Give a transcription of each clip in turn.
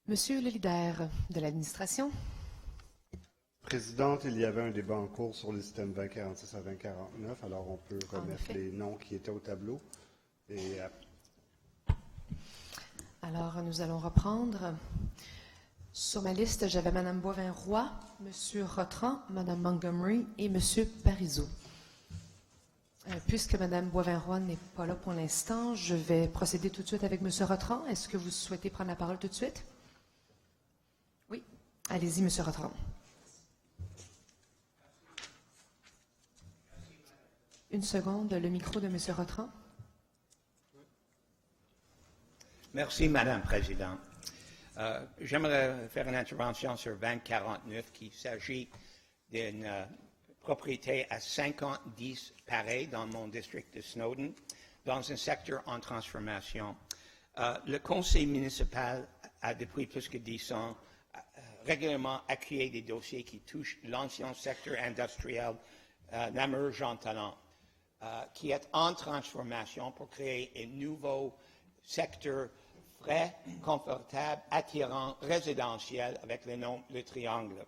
Monsieur le leader de l'administration. Présidente, il y avait un débat en cours sur les systèmes 2046 à 2049, alors on peut remettre les noms qui étaient au tableau. Alors, nous allons reprendre. Sur ma liste, j'avais Mme Boivin-Roy, M. Rotran, Mme Montgomery et M. Parizeau. Puisque Mme Boivin-Roy n'est pas là pour l'instant, je vais procéder tout de suite avec M. Rotran. Est-ce que vous souhaitez prendre la parole tout de suite? Oui. Allez-y, M. Rotran. Une seconde, le micro de M. Rotran. Merci, Madame la Présidente. J'aimerais faire une intervention sur 2049, qui s'agit d'une propriété à 50-10 Paris dans mon district de Snowden, dans un secteur en transformation. Le conseil municipal a, depuis plus que 10 ans, régulièrement accueilli des dossiers qui touchent l'ancien secteur industriel Namur-Jean-Talon, qui est en transformation pour créer un nouveau secteur frais, confortable, attirant, résidentiel, avec le nom Le Triangle.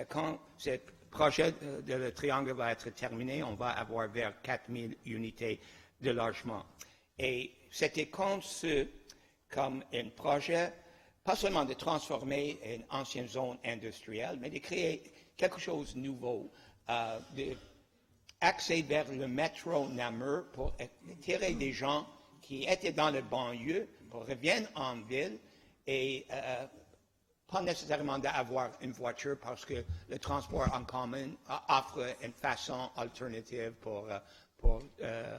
Quand ce projet de Le Triangle va être terminé, on va avoir vers 4000 unités de logement. Et c'était conçu comme un projet, pas seulement de transformer une ancienne zone industrielle, mais de créer quelque chose de nouveau, d'axer vers le métro Namur pour attirer des gens qui étaient dans le banlieue, pour revenir en ville et pas nécessairement d'avoir une voiture parce que le transport en commun offre une façon alternative pour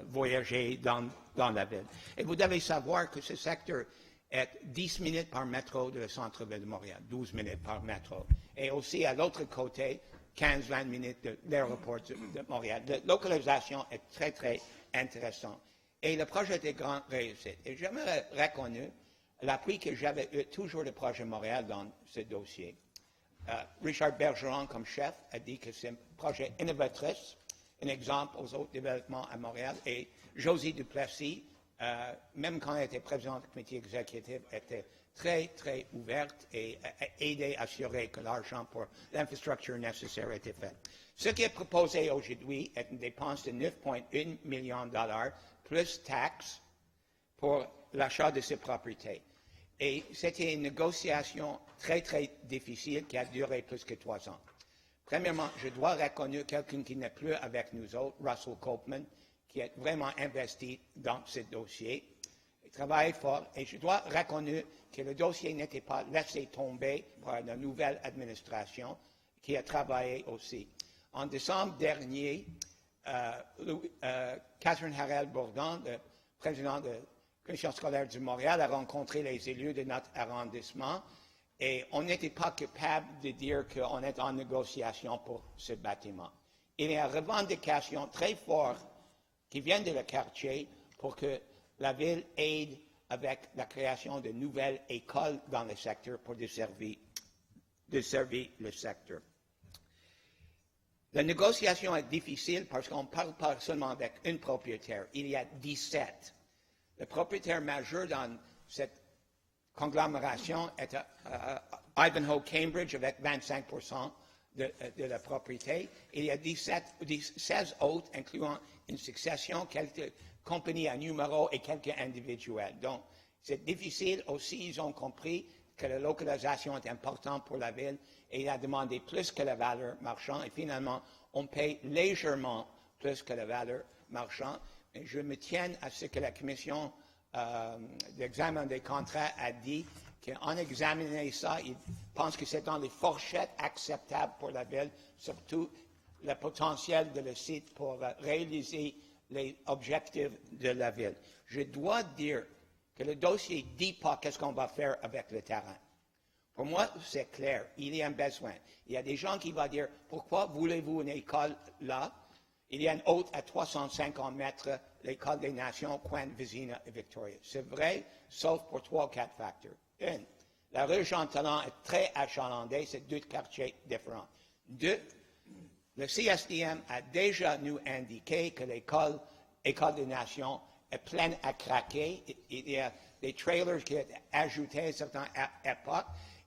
voyager dans la ville. Et vous devez savoir que ce secteur est 10 minutes par métro de le centre-ville de Montréal, 12 minutes par métro. Et aussi, à l'autre côté, 15-20 minutes de l'aéroport de Montréal. La localisation est très, très intéressante. Et le projet est grand réussite. Et j'aimerais reconnaître l'appui que j'avais eu toujours le projet Montréal dans ce dossier. Richard Bergeron, comme chef, a dit que c'est un projet innovatrice, un exemple aux autres développements à Montréal. Et Josie Duplessis, même quand elle était présidente du comité exécutif, était très, très ouverte et a aidé à assurer que l'argent pour l'infrastructure nécessaire était fait. Ce qui est proposé aujourd'hui est une dépense de 9,1 millions de dollars plus taxes pour l'achat de ces propriétés. Et c'était une négociation très, très difficile qui a duré plus que 3 ans. Premièrement, je dois reconnaître quelqu'un qui n'est plus avec nous autres, Russell Copeman, qui est vraiment investi dans ce dossier. Il travaille fort et je dois reconnaître que le dossier n'était pas laissé tomber par la nouvelle administration qui a travaillé aussi. En décembre dernier, Catherine Harel-Bourdon, le président de la Commission scolaire du Montréal, a rencontré les élus de notre arrondissement et on n'était pas capable de dire qu'on est en négociation pour ce bâtiment. Il y a une revendication très forte qui vient de le quartier pour que la ville aide avec la création de nouvelles écoles dans le secteur pour desservir le secteur. La négociation est difficile parce qu'on ne parle pas seulement avec un propriétaire. Il y a 17. Le propriétaire majeur dans cette conglomération est Ivanhoe Cambridge avec 25% de la propriété. Il y a 16 autres, incluant une succession, quelques compagnies à numéro et quelques individuels. Donc, c'est difficile aussi. Ils ont compris que la localisation est importante pour la ville et il a demandé plus que la valeur marchande. Et finalement, on paye légèrement plus que la valeur marchande. Et je me tiens à ce que la commission d'examen des contrats a dit, qu'en examinant ça, ils pensent que c'est dans les fourchettes acceptables pour la ville, surtout le potentiel de le site pour réaliser les objectifs de la ville. Je dois dire que le dossier ne dit pas qu'est-ce qu'on va faire avec le terrain. Pour moi, c'est clair, il y a un besoin. Il y a des gens qui vont dire, pourquoi voulez-vous une école là? Il y a une autre à 350 mètres, l'école des Nations, Coin, Vizina et Victoria. C'est vrai, sauf pour 3 ou 4 facteurs. 1, la rue Jean-Talon est très achalandée, c'est 2 quartiers différents. 2, le CSDM a déjà nous indiqué que l'école des Nations est pleine à craquer. Il y a des trailers qui ont été ajoutés à certaines époques.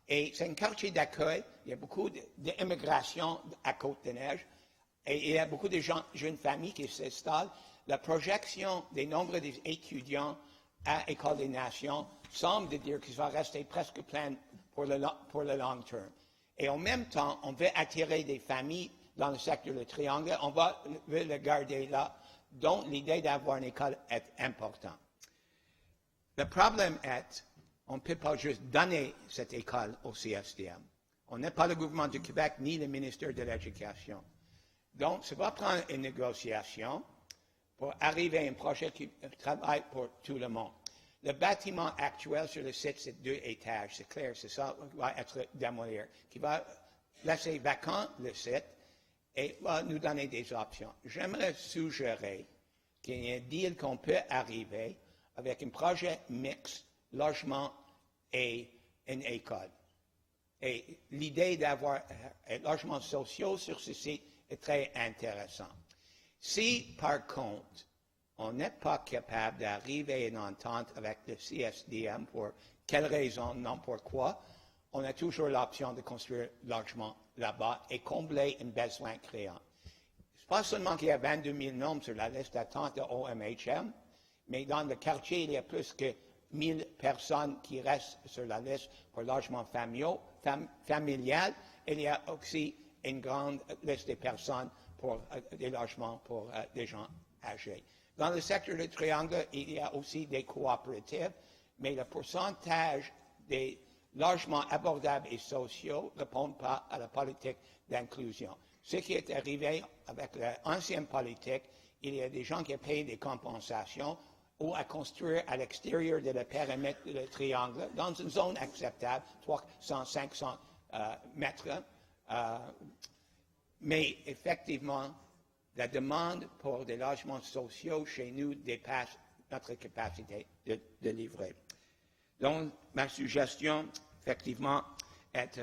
Et c'est un quartier d'accueil. Il y a beaucoup d'immigration à Côte-des-Neiges. Et il y a beaucoup de jeunes familles qui s'installent. La projection des nombres d'étudiants à École des Nations semble dire qu'il va rester presque plein pour le long terme. Et en même temps, on veut attirer des familles dans le secteur du Triangle. On veut le garder là. Donc, l'idée d'avoir une école est importante. Le problème est, on ne peut pas juste donner cette école au CSDM. On n'est pas le gouvernement du Québec ni le ministère de l'Éducation. Donc, ça va prendre une négociation pour arriver à un projet qui travaille pour tout le monde. Le bâtiment actuel sur le site, c'est 2 étages, c'est clair, c'est ça qui va être démoli, qui va laisser vacant le site et va nous donner des options. J'aimerais suggérer qu'il y ait un deal qu'on peut arriver avec un projet mixte, logement et une école. Et l'idée d'avoir un logement social sur ce site est très intéressante. Si, par contre, on n'est pas capable d'arriver à une entente avec le CSDM pour quelle raison, non pourquoi, on a toujours l'option de construire un logement là-bas et combler un besoin créant. Ce n'est pas seulement qu'il y a 22 000 noms sur la liste d'attente de OMHM, mais dans le quartier, il y a plus que 1000 personnes qui restent sur la liste pour logement familial. Et il y a aussi une grande liste de personnes pour des logements pour des gens âgés. Dans le secteur du Triangle, il y a aussi des coopératives, mais le pourcentage des logements abordables et sociaux ne répond pas à la politique d'inclusion. Ce qui est arrivé avec l'ancienne politique, il y a des gens qui ont payé des compensations ou à construire à l'extérieur de le périmètre du Triangle, dans une zone acceptable, 300-500 mètres. Mais effectivement, la demande pour des logements sociaux chez nous dépasse notre capacité de livrer. Donc, ma suggestion, effectivement, est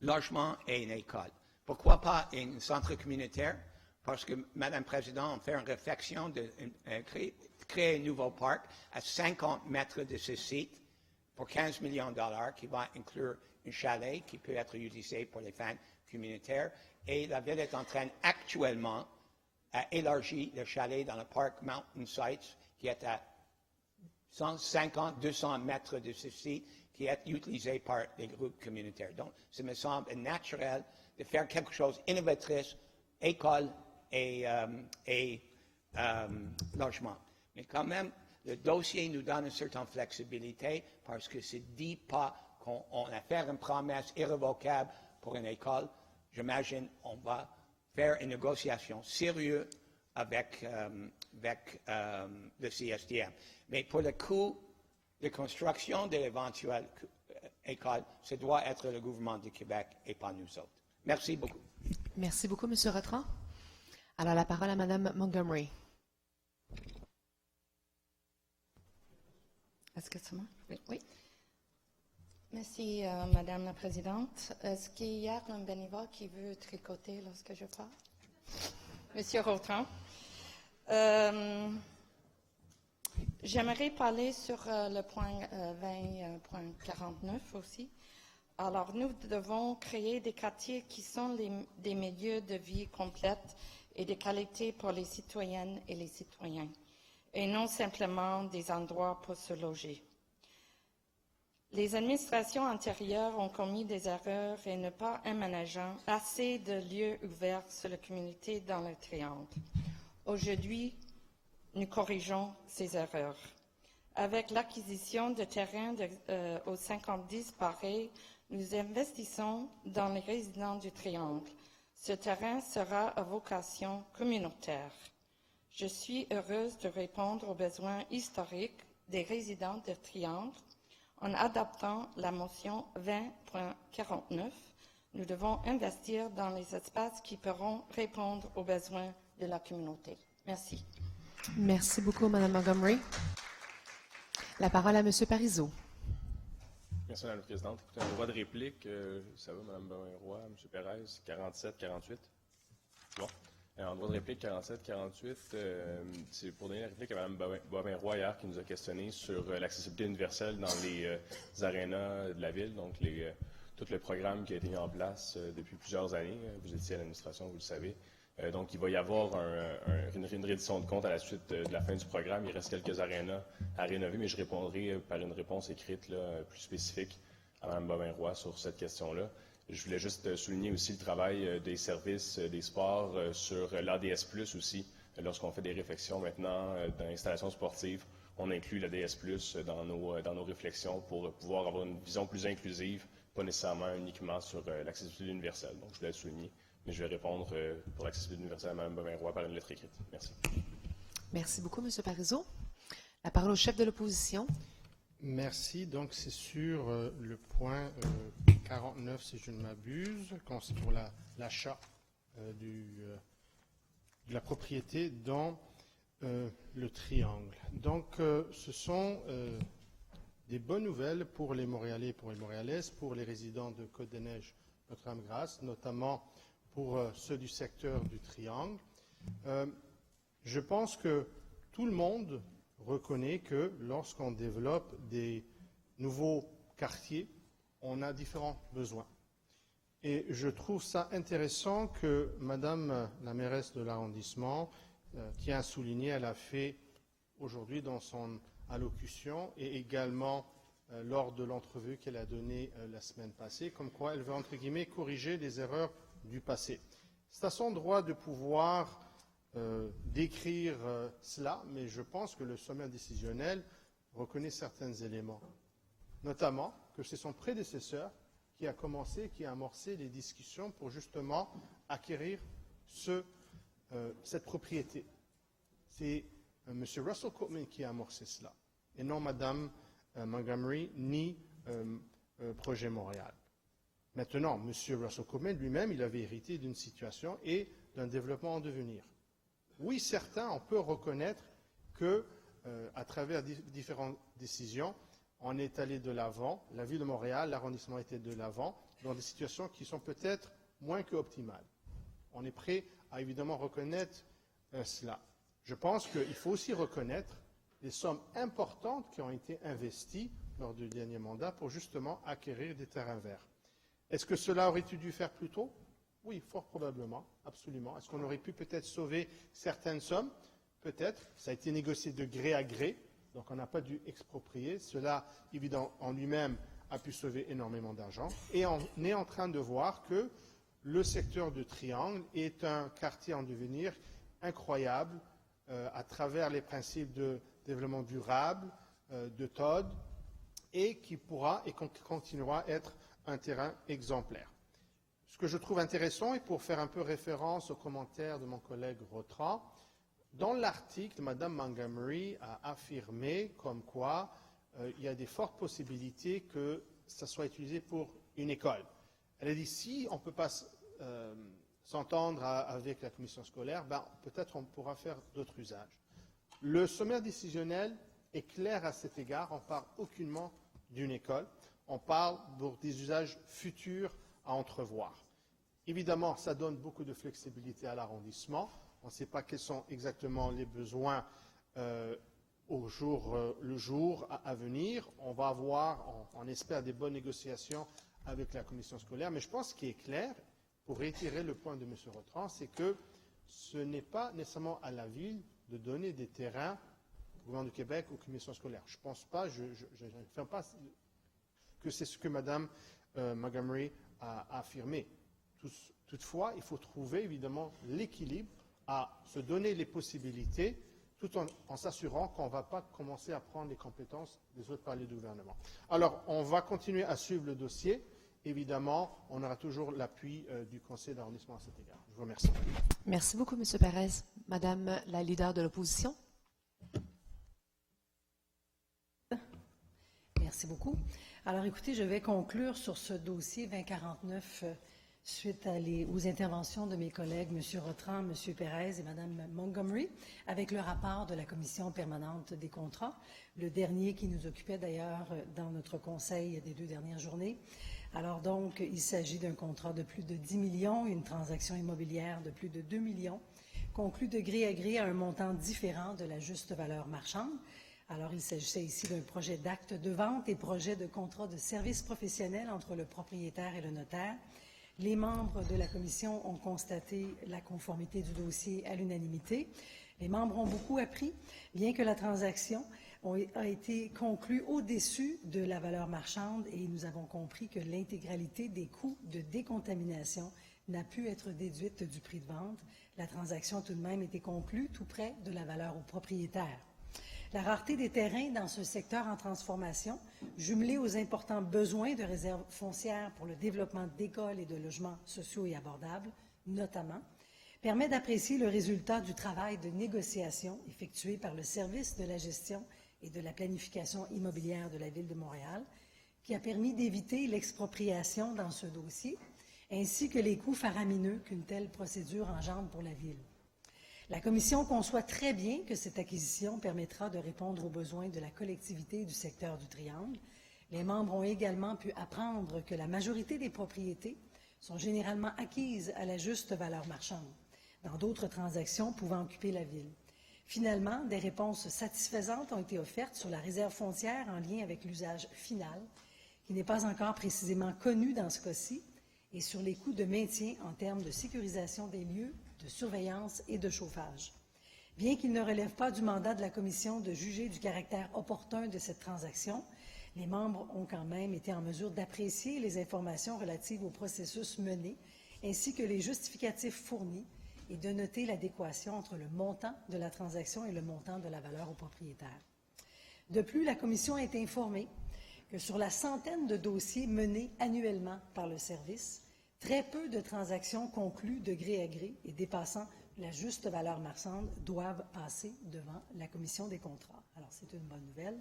logement et une école. Pourquoi pas un centre communautaire? Parce que, Madame la Présidente, on fait une réflexion de créer un nouveau parc à 50 mètres de ce site pour 15 millions de dollars qui va inclure un chalet qui peut être utilisé pour les fins communautaires. Et la ville est en train actuellement d'élargir le chalet dans le parc Mountain Sites qui est à 150-200 mètres de ce site qui est utilisé par les groupes communautaires. Donc, ça me semble naturel de faire quelque chose d'innovatrice, école et logement. Mais quand même, le dossier nous donne une certaine flexibilité parce que ça ne dit pas qu'on a fait une promesse irrévocable pour une école. J'imagine qu'on va faire une négociation sérieuse avec le CSDM. Mais pour le coût de construction de l'éventuelle école, ce doit être le gouvernement du Québec et pas nous autres. Merci beaucoup. Merci beaucoup, M. Rotran. Alors, la parole à Mme Montgomery. Est-ce que ça marche? Oui. Oui. Merci, Madame la Présidente. Est-ce qu'il y a un bénévole qui veut tricoter lorsque je parle? Monsieur Rotran. J'aimerais parler sur le point 20.49 aussi. Alors, nous devons créer des quartiers qui sont des milieux de vie complètes et de qualité pour les citoyennes et les citoyens, et non simplement des endroits pour se loger. Les administrations antérieures ont commis des erreurs et ne pas aménageant assez de lieux ouverts sur la communauté dans le Triangle. Aujourd'hui, nous corrigeons ces erreurs. Avec l'acquisition de terrains au 50-10 Pareil, nous investissons dans les résidents du Triangle. Ce terrain sera à vocation communautaire. Je suis heureuse de répondre aux besoins historiques des résidents du Triangle. En adoptant la motion 20.49, nous devons investir dans les espaces qui pourront répondre aux besoins de la communauté. Merci. Merci beaucoup, Mme Montgomery. La parole à M. Parizeau. Merci, Mme la Présidente. Écoutez, un droit de réplique, ça va, Mme Roy, M. Pérez, 47-48. Bon. En droit de réplique 47-48, c'est pour donner la réplique à Mme Boivin-Roy hier qui nous a questionné sur l'accessibilité universelle dans les arénas de la ville, donc tout le programme qui a été mis en place depuis plusieurs années. Vous étiez à l'administration, vous le savez. Donc, il va y avoir une reddition de compte à la suite de la fin du programme. Il reste quelques arénas à rénover, mais je répondrai par une réponse écrite là, plus spécifique à Mme Boivin-Roy sur cette question-là. Je voulais juste souligner aussi le travail des services des sports sur l'ADS+, aussi. Lorsqu'on fait des réflexions maintenant dans l'installation sportive, on inclut l'ADS+, dans nos réflexions pour pouvoir avoir une vision plus inclusive, pas nécessairement uniquement sur l'accessibilité universelle. Donc, je voulais le souligner, mais je vais répondre pour l'accessibilité universelle à Mme Boivin-Roy par une lettre écrite. Merci. Merci beaucoup, M. Parizeau. La parole au chef de l'opposition. Merci. Donc, c'est sur le point 49, si je ne m'abuse, c'est pour l'achat de la propriété dans le triangle. Donc, ce sont des bonnes nouvelles pour les Montréalais et pour les Montréalaises, pour les résidents de Côte-des-Neiges, Notre-Dame-Grâce, notamment pour ceux du secteur du triangle. Je pense que tout le monde reconnaît que lorsqu'on développe des nouveaux quartiers, on a différents besoins. Et je trouve ça intéressant que Madame la mairesse de l'arrondissement tient à souligner, elle a fait aujourd'hui dans son allocution et également lors de l'entrevue qu'elle a donnée la semaine passée, comme quoi elle veut, entre guillemets, corriger les erreurs du passé. C'est à son droit de pouvoir décrire cela, mais je pense que le sommaire décisionnel reconnaît certains éléments, notamment que c'est son prédécesseur qui a commencé, qui a amorcé les discussions pour justement acquérir cette propriété. C'est M. Russell Copeman qui a amorcé cela, et non Mme Montgomery ni Projet Montréal. Maintenant, M. Russell Copeman lui-même, il avait hérité d'une situation et d'un développement en devenir. Oui, certains, on peut reconnaître que, à travers différentes décisions, on est allé de l'avant, la Ville de Montréal, l'arrondissement était de l'avant, dans des situations qui sont peut-être moins que optimales. On est prêt à évidemment reconnaître cela. Je pense qu'il faut aussi reconnaître les sommes importantes qui ont été investies lors du dernier mandat pour justement acquérir des terrains verts. Est-ce que cela aurait dû faire plus tôt? Oui, fort probablement, absolument. Est-ce qu'on aurait pu peut-être sauver certaines sommes? Peut-être. Ça a été négocié de gré à gré, donc on n'a pas dû exproprier. Cela, évidemment, en lui-même, a pu sauver énormément d'argent. Et on est en train de voir que le secteur du Triangle est un quartier en devenir incroyable à travers les principes de développement durable, de TOD, et qui pourra et continuera à être un terrain exemplaire. Ce que je trouve intéressant, et pour faire un peu référence aux commentaires de mon collègue Rotran, dans l'article, Mme Montgomery a affirmé comme quoi il y a des fortes possibilités que ça soit utilisé pour une école. Elle a dit, si on ne peut pas s'entendre avec la commission scolaire, peut-être on pourra faire d'autres usages. Le sommaire décisionnel est clair à cet égard, on ne parle aucunement d'une école, on parle pour des usages futurs à entrevoir. Évidemment, ça donne beaucoup de flexibilité à l'arrondissement. On ne sait pas quels sont exactement les besoins le jour à venir. On va avoir, on espère, des bonnes négociations avec la commission scolaire. Mais je pense qu'il est clair, pour réitérer le point de M. Rotran, c'est que ce n'est pas nécessairement à la Ville de donner des terrains au gouvernement du Québec aux commissions scolaires. Je ne pense pas, je n'affirme pas que c'est ce que Mme Montgomery a affirmé. Toutefois, il faut trouver évidemment l'équilibre à se donner les possibilités tout en s'assurant qu'on ne va pas commencer à prendre les compétences des autres paliers du gouvernement. Alors, on va continuer à suivre le dossier. Évidemment, on aura toujours l'appui du conseil d'arrondissement à cet égard. Je vous remercie. Merci beaucoup, M. Perez. Madame la leader de l'opposition. Merci beaucoup. Alors, écoutez, je vais conclure sur ce dossier 2049 suite aux interventions de mes collègues, M. Rotran, M. Perez et Mme Montgomery, avec le rapport de la Commission permanente des contrats, le dernier qui nous occupait d'ailleurs dans notre conseil des 2 dernières journées. Alors donc, il s'agit d'un contrat de plus de 10 millions, une transaction immobilière de plus de 2 millions conclus de gré à gré à un montant différent de la juste valeur marchande. Alors, il s'agissait ici d'un projet d'acte de vente et projet de contrat de service professionnel entre le propriétaire et le notaire. Les membres de la commission ont constaté la conformité du dossier à l'unanimité. Les membres ont beaucoup appris, bien que la transaction a été conclue au-dessus de la valeur marchande et nous avons compris que l'intégralité des coûts de décontamination n'a pu être déduite du prix de vente. La transaction a tout de même été conclue tout près de la valeur au propriétaire. La rareté des terrains dans ce secteur en transformation, jumelée aux importants besoins de réserves foncières pour le développement d'écoles et de logements sociaux et abordables, notamment, permet d'apprécier le résultat du travail de négociation effectué par le Service de la gestion et de la planification immobilière de la Ville de Montréal, qui a permis d'éviter l'expropriation dans ce dossier, ainsi que les coûts faramineux qu'une telle procédure engendre pour la Ville. La Commission conçoit très bien que cette acquisition permettra de répondre aux besoins de la collectivité du secteur du Triangle. Les membres ont également pu apprendre que la majorité des propriétés sont généralement acquises à la juste valeur marchande, dans d'autres transactions pouvant occuper la Ville. Finalement, des réponses satisfaisantes ont été offertes sur la réserve foncière en lien avec l'usage final, qui n'est pas encore précisément connu dans ce cas-ci, et sur les coûts de maintien en termes de sécurisation des lieux, de surveillance et de chauffage. Bien qu'il ne relève pas du mandat de la Commission de juger du caractère opportun de cette transaction, les membres ont quand même été en mesure d'apprécier les informations relatives au processus mené, ainsi que les justificatifs fournis, et de noter l'adéquation entre le montant de la transaction et le montant de la valeur au propriétaire. De plus, la Commission a été informée que sur la centaine de dossiers menés annuellement par le service, très peu de transactions conclues de gré à gré et dépassant la juste valeur marchande doivent passer devant la Commission des contrats. Alors, c'est une bonne nouvelle.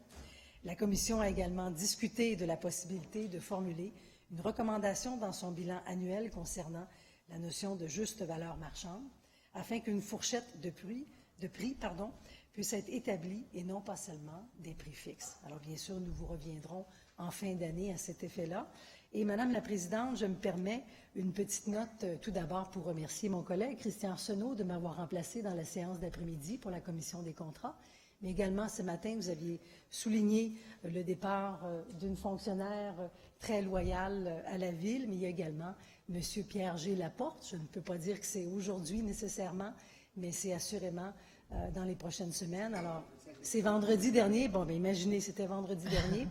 La Commission a également discuté de la possibilité de formuler une recommandation dans son bilan annuel concernant la notion de juste valeur marchande, afin qu'une fourchette de prix puisse être établie et non pas seulement des prix fixes. Alors, bien sûr, nous vous reviendrons en fin d'année à cet effet-là. Et, Madame la Présidente, je me permets une petite note tout d'abord pour remercier mon collègue Christian Arsenault de m'avoir remplacé dans la séance d'après-midi pour la Commission des contrats. Mais également, ce matin, vous aviez souligné le départ d'une fonctionnaire très loyale à la Ville, mais il y a également M. Pierre G. Laporte. Je ne peux pas dire que c'est aujourd'hui nécessairement, mais c'est assurément dans les prochaines semaines. Alors, c'est vendredi dernier. Bon, bien, imaginez, c'était vendredi dernier.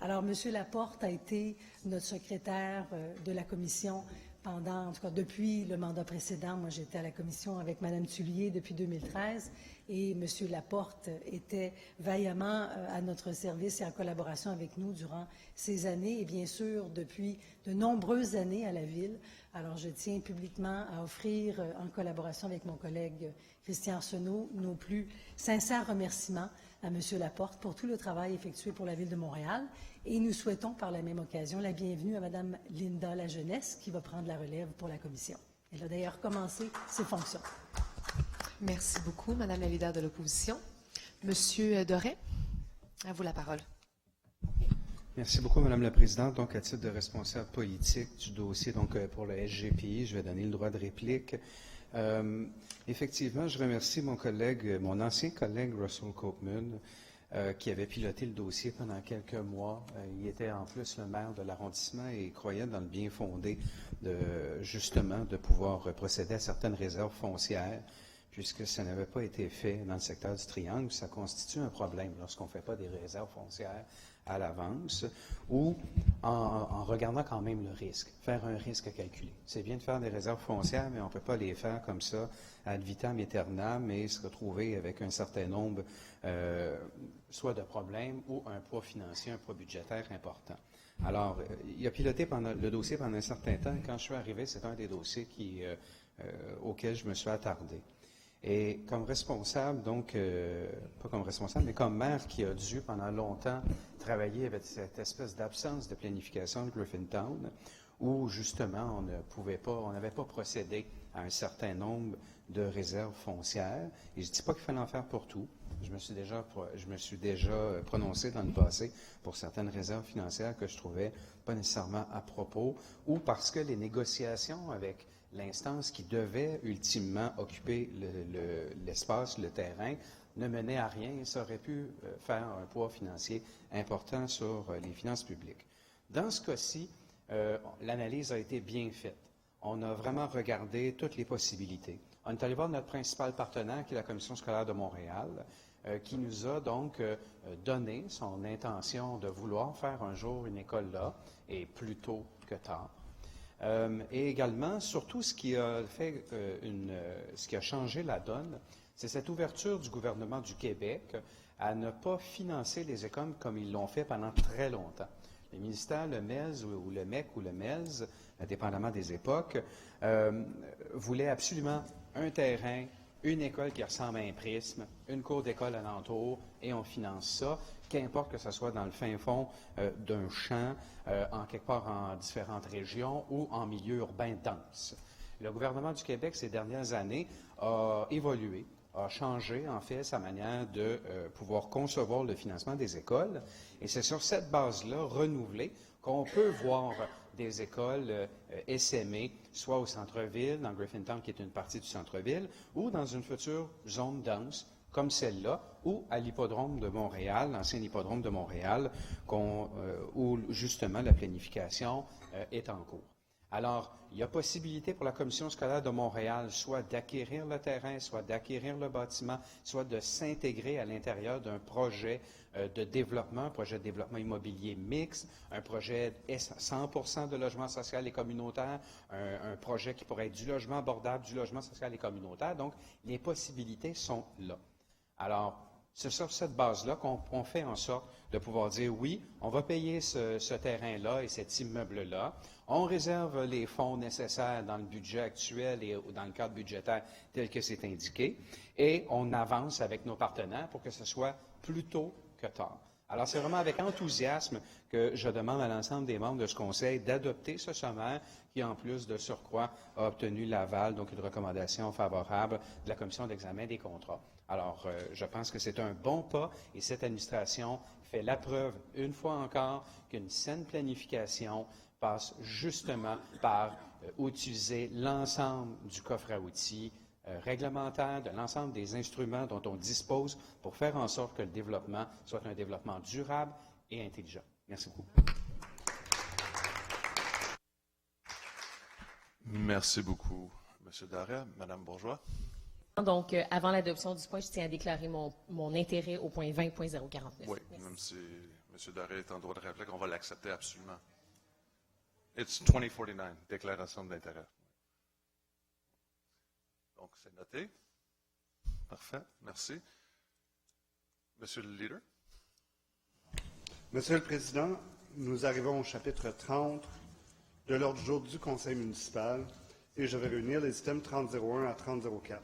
Alors, M. Laporte a été notre secrétaire de la Commission pendant, en tout cas depuis le mandat précédent. Moi, j'étais à la Commission avec Mme Tullier depuis 2013 et M. Laporte était vaillamment à notre service et en collaboration avec nous durant ces années et bien sûr depuis de nombreuses années à la Ville. Alors, je tiens publiquement à offrir, en collaboration avec mon collègue Christian Arsenault, nos plus sincères remerciements à M. Laporte pour tout le travail effectué pour la Ville de Montréal. Et nous souhaitons par la même occasion la bienvenue à Mme Linda Lajeunesse qui va prendre la relève pour la Commission. Elle a d'ailleurs commencé ses fonctions. Merci beaucoup, Madame la leader de l'opposition. Monsieur Doré, à vous la parole. Merci beaucoup, Madame la Présidente. Donc, à titre de responsable politique du dossier pour le SGPI, je vais donner le droit de réplique. Effectivement, je remercie mon ancien collègue Russell Copeman, qui avait piloté le dossier pendant quelques mois. Il était en plus le maire de l'arrondissement et croyait dans le bien fondé de pouvoir procéder à certaines réserves foncières, puisque ça n'avait pas été fait dans le secteur du Triangle. Ça constitue un problème lorsqu'on ne fait pas des réserves foncières à l'avance ou en regardant quand même le risque, faire un risque calculé. C'est bien de faire des réserves foncières, mais on ne peut pas les faire comme ça ad vitam aeternam et se retrouver avec un certain nombre soit de problèmes ou un poids financier, un poids budgétaire important. Alors, il a piloté le dossier pendant un certain temps. Quand je suis arrivé, c'est un des dossiers auquel je me suis attardé. Et comme responsable, pas comme responsable, mais comme maire qui a dû pendant longtemps travailler avec cette espèce d'absence de planification de Griffintown, où justement on n'avait pas procédé à un certain nombre de réserves foncières. Et je ne dis pas qu'il fallait en faire pour tout. Je me suis déjà prononcé dans le passé pour certaines réserves financières que je trouvais pas nécessairement à propos, ou parce que les négociations avec l'instance qui devait ultimement occuper l'espace, le terrain, ne menait à rien et ça aurait pu faire un poids financier important sur les finances publiques. Dans ce cas-ci, l'analyse a été bien faite. On a vraiment regardé toutes les possibilités. On est allé voir notre principal partenaire, qui est la Commission scolaire de Montréal, qui nous a donc donné son intention de vouloir faire un jour une école là, et plus tôt que tard. Et également, surtout, ce qui a fait ce qui a changé la donne, c'est cette ouverture du gouvernement du Québec à ne pas financer les écoles comme ils l'ont fait pendant très longtemps. Le ministère, le MES ou le MEC ou le MES, dépendamment des époques, voulait absolument un terrain, une école qui ressemble à un prisme, une cour d'école alentour, et on finance ça, qu'importe que ce soit dans le fin fond d'un champ, en quelque part en différentes régions ou en milieu urbain dense. Le gouvernement du Québec, ces dernières années, a évolué, a changé, en fait, sa manière de pouvoir concevoir le financement des écoles. Et c'est sur cette base-là, renouvelée, qu'on peut voir des écoles essaimées, soit au centre-ville, dans Griffintown, qui est une partie du centre-ville, ou dans une future zone dense, comme celle-là, ou à l'hippodrome de Montréal, l'ancien hippodrome de Montréal, où justement la planification est en cours. Alors, il y a possibilité pour la Commission scolaire de Montréal soit d'acquérir le terrain, soit d'acquérir le bâtiment, soit de s'intégrer à l'intérieur d'un projet de développement, un projet de développement immobilier mixte, un projet 100% de logement social et communautaire, un projet qui pourrait être du logement abordable, du logement social et communautaire. Donc, les possibilités sont là. Alors, c'est sur cette base-là qu'on fait en sorte de pouvoir dire oui, on va payer ce terrain-là et cet immeuble-là. On réserve les fonds nécessaires dans le budget actuel et dans le cadre budgétaire tel que c'est indiqué et on avance avec nos partenaires pour que ce soit plus tôt que tard. Alors, c'est vraiment avec enthousiasme que je demande à l'ensemble des membres de ce Conseil d'adopter ce sommaire qui, en plus de surcroît, a obtenu l'aval, donc une recommandation favorable de la Commission d'examen des contrats. Alors, je pense que c'est un bon pas et cette administration fait la preuve, une fois encore, qu'une saine planification passe justement par utiliser l'ensemble du coffre à outils réglementaire, de l'ensemble des instruments dont on dispose pour faire en sorte que le développement soit un développement durable et intelligent. Merci beaucoup. Merci beaucoup, M. Darret. Mme Bourgeois. Donc, avant l'adoption du point, je tiens à déclarer mon intérêt au point 20.049. Oui, Merci. même si M. Darret est en droit de rappeler qu'on va l'accepter absolument. It's 2049, déclaration d'intérêt. Donc, c'est noté. Parfait, merci. Monsieur le leader. Monsieur le Président, nous arrivons au chapitre 30 de l'ordre du jour du Conseil municipal et je vais réunir les items 30.01 à 30.04.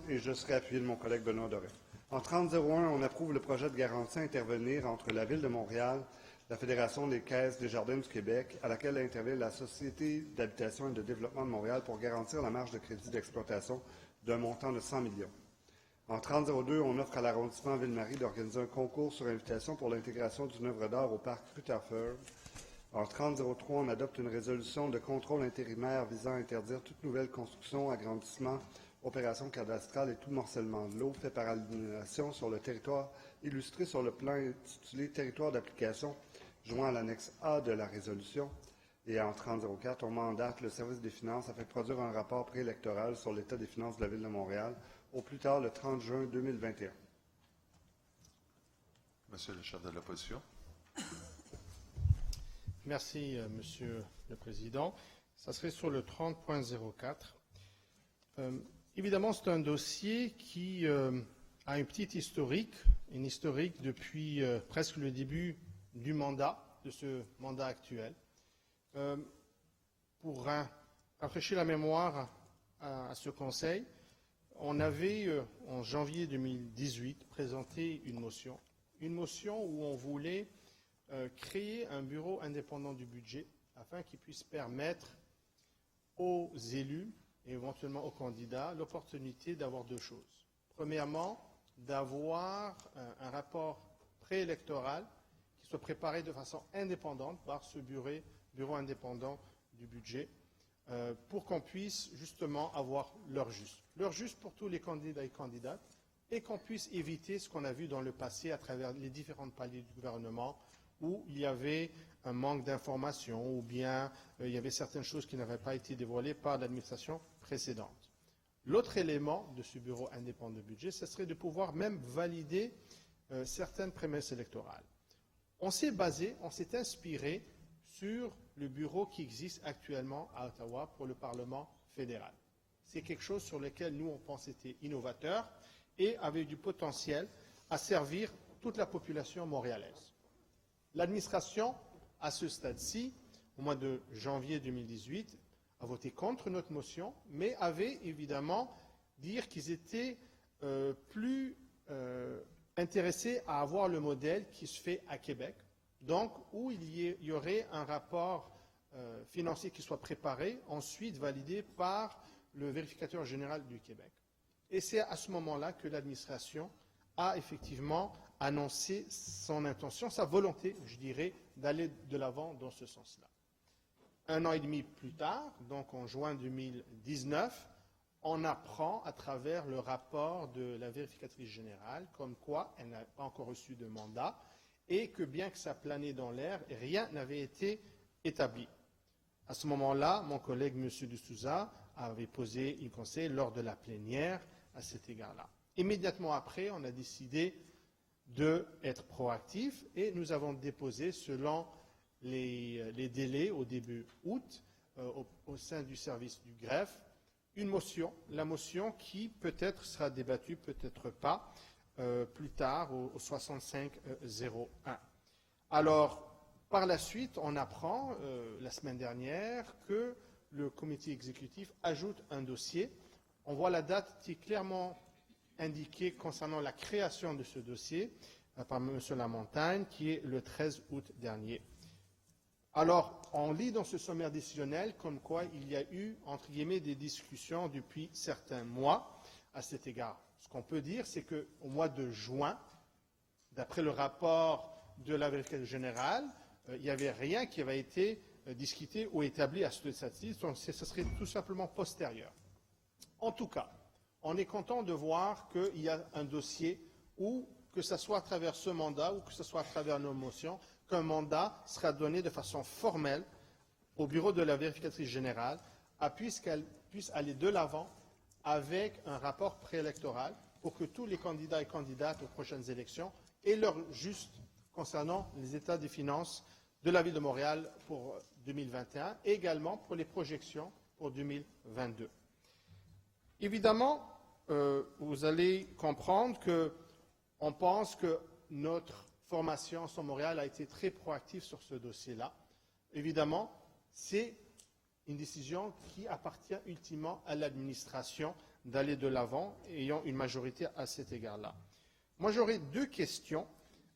Et je serai appuyé de mon collègue Benoît Doré. En 30.01, on approuve le projet de garantie à intervenir entre la Ville de Montréal, la Fédération des caisses des jardins du Québec, à laquelle intervient la Société d'habitation et de développement de Montréal pour garantir la marge de crédit d'exploitation d'un montant de 100 millions. En 30.02, on offre à l'arrondissement Ville-Marie d'organiser un concours sur invitation pour l'intégration d'une œuvre d'art au parc Rutherford. En 30.03, on adopte une résolution de contrôle intérimaire visant à interdire toute nouvelle construction, agrandissement, opération cadastrale et tout morcellement de l'eau fait par aliénation sur le territoire illustré sur le plan intitulé « Territoire d'application » joint à l'annexe A de la résolution. Et en 30.04, on mandate le service des finances afin de produire un rapport préélectoral sur l'état des finances de la Ville de Montréal au plus tard le 30 juin 2021. Monsieur le chef de l'opposition. Merci, Monsieur le Président. Ça serait sur le 30.04. Évidemment, c'est un dossier qui a une petite historique, une historique depuis presque le début du mandat, de ce mandat actuel. Pour rafraîchir la mémoire à ce Conseil, on avait, en janvier 2018, présenté une motion où on voulait créer un bureau indépendant du budget afin qu'il puisse permettre aux élus et éventuellement aux candidats l'opportunité d'avoir deux choses. Premièrement, d'avoir un rapport préélectoral qui soit préparé de façon indépendante par ce bureau indépendant du budget, pour qu'on puisse justement avoir l'heure juste. L'heure juste pour tous les candidats et candidates, et qu'on puisse éviter ce qu'on a vu dans le passé à travers les différents paliers du gouvernement, où il y avait un manque d'informations ou bien il y avait certaines choses qui n'avaient pas été dévoilées par l'administration précédente. L'autre élément de ce bureau indépendant de budget, ce serait de pouvoir même valider certaines prémices électorales. On s'est inspiré sur le bureau qui existe actuellement à Ottawa pour le Parlement fédéral. C'est quelque chose sur lequel nous, on pense était innovateur et avait du potentiel à servir toute la population montréalaise. L'administration, à ce stade-ci, au mois de janvier 2018, a voté contre notre motion, mais avait évidemment dit qu'ils étaient plus intéressés à avoir le modèle qui se fait à Québec, donc où il y aurait un rapport financier qui soit préparé, ensuite validé par le vérificateur général du Québec. Et c'est à ce moment-là que l'administration a effectivement annoncé son intention, sa volonté, je dirais, d'aller de l'avant dans ce sens-là. 1 an et demi plus tard, donc en juin 2019, on apprend à travers le rapport de la vérificatrice générale comme quoi elle n'a pas encore reçu de mandat et que bien que ça planait dans l'air, rien n'avait été établi. À ce moment-là, mon collègue M. De Souza avait posé une conseil lors de la plénière à cet égard-là. Immédiatement après, on a décidé d'être proactif et nous avons déposé, selon les délais au début août, au sein du service du greffe, une motion, la motion qui peut-être sera débattue, peut-être pas, plus tard au 65-01. Alors, par la suite, on apprend la semaine dernière que le comité exécutif ajoute un dossier. On voit la date qui est clairement indiquée concernant la création de ce dossier par M. Lamontagne, qui est le 13 août dernier. Alors, on lit dans ce sommaire décisionnel comme quoi il y a eu, entre guillemets, des discussions depuis certains mois à cet égard. Ce qu'on peut dire, c'est qu'au mois de juin, d'après le rapport de la vérificatrice générale, il n'y avait rien qui avait été discuté ou établi à ce stade-ci, donc ce serait tout simplement postérieur. En tout cas, on est content de voir qu'il y a un dossier où, que ce soit à travers ce mandat ou que ce soit à travers nos motions, qu'un mandat sera donné de façon formelle au bureau de la vérificatrice générale, qu'elle puisse aller de l'avant avec un rapport préélectoral pour que tous les candidats et candidates aux prochaines élections aient leur juste concernant les états des finances de la Ville de Montréal pour 2021 et également pour les projections pour 2022. Évidemment, vous allez comprendre qu'on pense que notre formation sur Montréal a été très proactive sur ce dossier-là. Évidemment, c'est une décision qui appartient ultimement à l'administration d'aller de l'avant, ayant une majorité à cet égard-là. Moi, j'aurais deux questions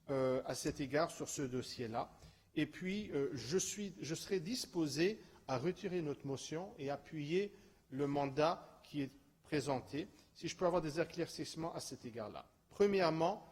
à cet égard sur ce dossier-là. Et puis, je serai disposé à retirer notre motion et appuyer le mandat qui est présenté, si je peux avoir des éclaircissements à cet égard-là. Premièrement,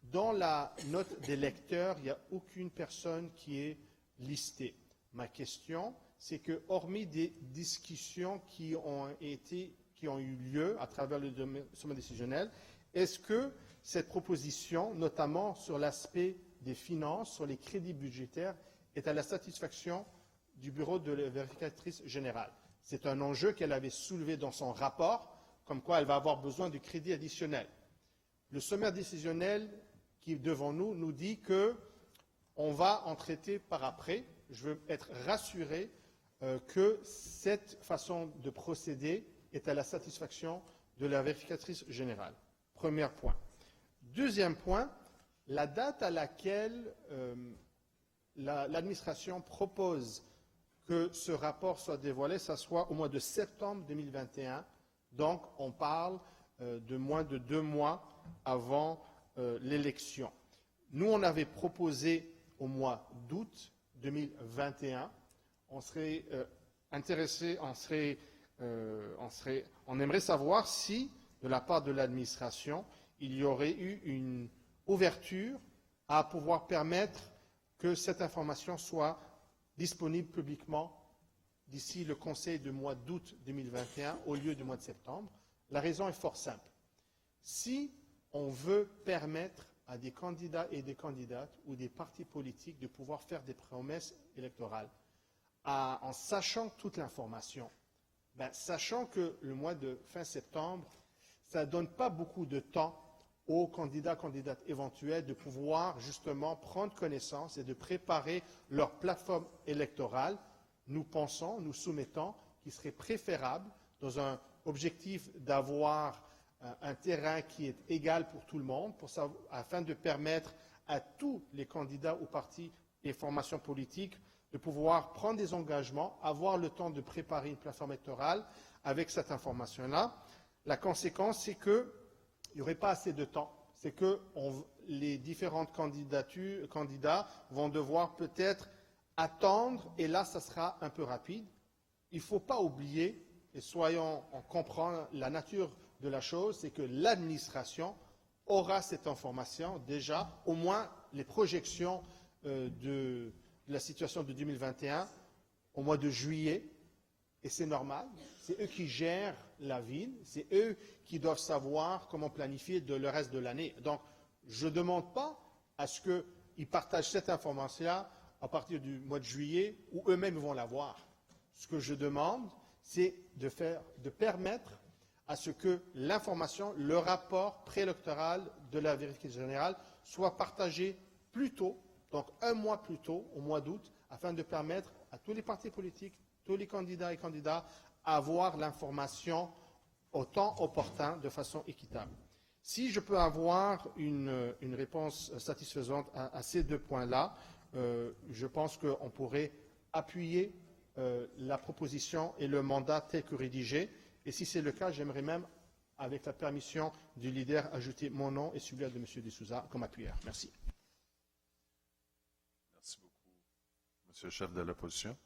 dans la note des lecteurs, il n'y a aucune personne qui est listée. Ma question, c'est que, hormis des discussions qui ont eu lieu à travers le sommet décisionnel, est-ce que cette proposition, notamment sur l'aspect des finances, sur les crédits budgétaires, est à la satisfaction du bureau de la vérificatrice générale? C'est un enjeu qu'elle avait soulevé dans son rapport, comme quoi elle va avoir besoin de crédits additionnels. Le sommaire décisionnel qui est devant nous nous dit qu'on va en traiter par après. Je veux être rassuré que cette façon de procéder est à la satisfaction de la vérificatrice générale. Premier point. Deuxième point, la date à laquelle l'administration propose que ce rapport soit dévoilé, ça soit au mois de septembre 2021. Donc, on parle de moins de 2 mois avant l'élection. Nous, on avait proposé au mois d'août 2021. On serait intéressé, on aimerait savoir si, de la part de l'administration, il y aurait eu une ouverture à pouvoir permettre que cette information soit disponible publiquement d'ici le conseil du mois d'août 2021 au lieu du mois de septembre. La raison est fort simple. Si on veut permettre à des candidats et des candidates ou des partis politiques de pouvoir faire des promesses électorales en sachant toute l'information, sachant que le mois de fin septembre, ça ne donne pas beaucoup de temps aux candidats, candidates éventuels de pouvoir justement prendre connaissance et de préparer leur plateforme électorale, nous pensons, nous soumettons qu'il serait préférable, dans un objectif d'avoir un terrain qui est égal pour tout le monde, afin de permettre à tous les candidats ou partis et formations politiques de pouvoir prendre des engagements, avoir le temps de préparer une plateforme électorale avec cette information-là. La conséquence, c'est qu'il n'y aurait pas assez de temps. C'est que les différentes candidats vont devoir peut-être attendre, et là, ça sera un peu rapide. Il ne faut pas oublier, et on comprend la nature de la chose, c'est que l'administration aura cette information déjà, au moins les projections de la situation de 2021 au mois de juillet, et c'est normal, c'est eux qui gèrent la ville, c'est eux qui doivent savoir comment planifier le reste de l'année. Donc, je ne demande pas à ce qu'ils partagent cette information-là à partir du mois de juillet, où eux-mêmes vont l'avoir. Ce que je demande, c'est de permettre à ce que l'information, le rapport préélectoral de la vérification générale soit partagé plus tôt, donc un mois plus tôt, au mois d'août, afin de permettre à tous les partis politiques, tous les candidats et candidates, à avoir l'information au temps opportun, de façon équitable. Si je peux avoir une réponse satisfaisante à ces deux points-là, je pense qu'on pourrait appuyer la proposition et le mandat tel que rédigé. Et si c'est le cas, j'aimerais même, avec la permission du leader, ajouter mon nom et celui de M. De Souza comme appuyeur. Merci. Merci beaucoup, Monsieur le chef de l'opposition.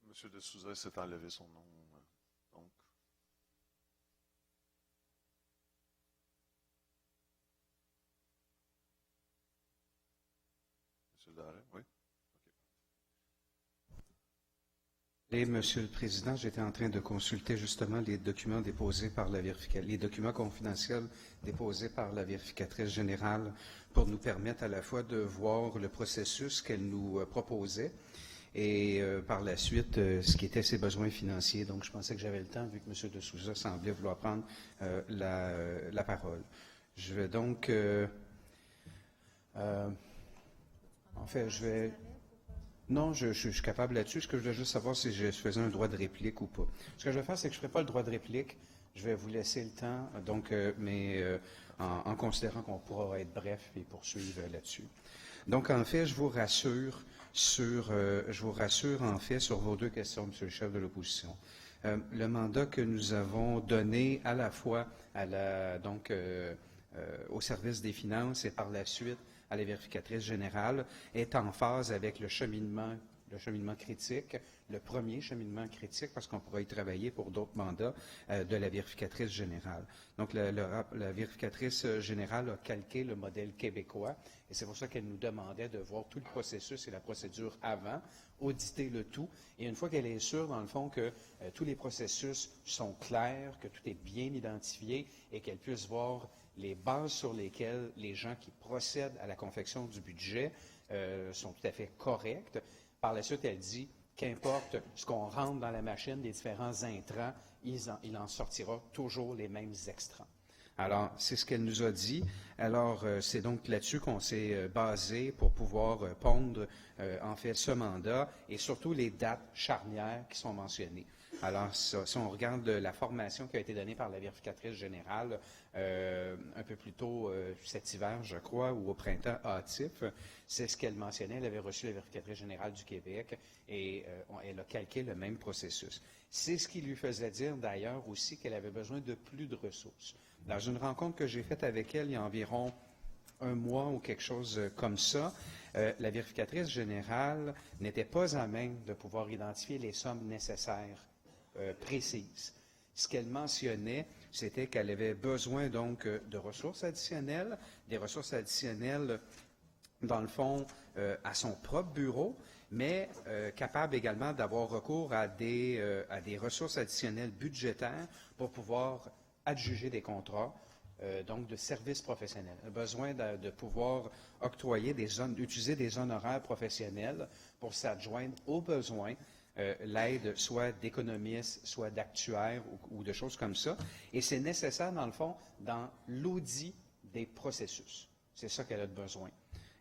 M. De Souza s'est enlevé son nom. Donc. M. Darret, oui. Et, Monsieur le Président, j'étais en train de consulter justement les documents déposés par les documents confidentiels déposés par la vérificatrice générale pour nous permettre à la fois de voir le processus qu'elle nous proposait et par la suite ce qui était ses besoins financiers. Donc, je pensais que j'avais le temps, vu que M. De Souza semblait vouloir prendre la parole. Je vais donc... en fait, je vais... Non, je suis capable là-dessus. Ce que je voulais juste savoir, si je faisais un droit de réplique ou pas. Ce que je vais faire, c'est que je ne ferai pas le droit de réplique. Je vais vous laisser le temps, donc, mais en considérant qu'on pourra être bref et poursuivre là-dessus. Donc, en fait, je vous rassure en fait sur vos deux questions, Monsieur le chef de l'opposition. Le mandat que nous avons donné à la fois au service des finances et par la suite à la vérificatrice générale est en phase avec le cheminement critique, le premier cheminement critique, parce qu'on pourra y travailler pour d'autres mandats de la vérificatrice générale. Donc, la vérificatrice générale a calqué le modèle québécois, et c'est pour ça qu'elle nous demandait de voir tout le processus et la procédure avant, auditer le tout, et une fois qu'elle est sûre, dans le fond, que tous les processus sont clairs, que tout est bien identifié, et qu'elle puisse voir les bases sur lesquelles les gens qui procèdent à la confection du budget sont tout à fait correctes. Par la suite, elle dit qu'importe ce qu'on rentre dans la machine, des différents intrants, il en sortira toujours les mêmes extrants. Alors, c'est ce qu'elle nous a dit. Alors, c'est donc là-dessus qu'on s'est basé pour pouvoir pondre, en fait, ce mandat et surtout les dates charnières qui sont mentionnées. Alors, si on regarde la formation qui a été donnée par la vérificatrice générale un peu plus tôt cet hiver, je crois, ou au printemps hâtif, c'est ce qu'elle mentionnait. Elle avait reçu la vérificatrice générale du Québec et elle a calqué le même processus. C'est ce qui lui faisait dire, d'ailleurs, aussi qu'elle avait besoin de plus de ressources. Dans une rencontre que j'ai faite avec elle il y a environ un mois ou quelque chose comme ça, la vérificatrice générale n'était pas à même de pouvoir identifier les sommes nécessaires précises. Ce qu'elle mentionnait, c'était qu'elle avait besoin donc de ressources additionnelles, des ressources additionnelles, dans le fond, à son propre bureau, mais capable également d'avoir recours à des ressources additionnelles budgétaires pour pouvoir adjuger des contrats, donc de services professionnels. Besoin de pouvoir octroyer utiliser des honoraires professionnels pour s'adjoindre aux besoins l'aide soit d'économistes, soit d'actuaires ou de choses comme ça. Et c'est nécessaire, dans le fond, dans l'audit des processus. C'est ça qu'elle a besoin.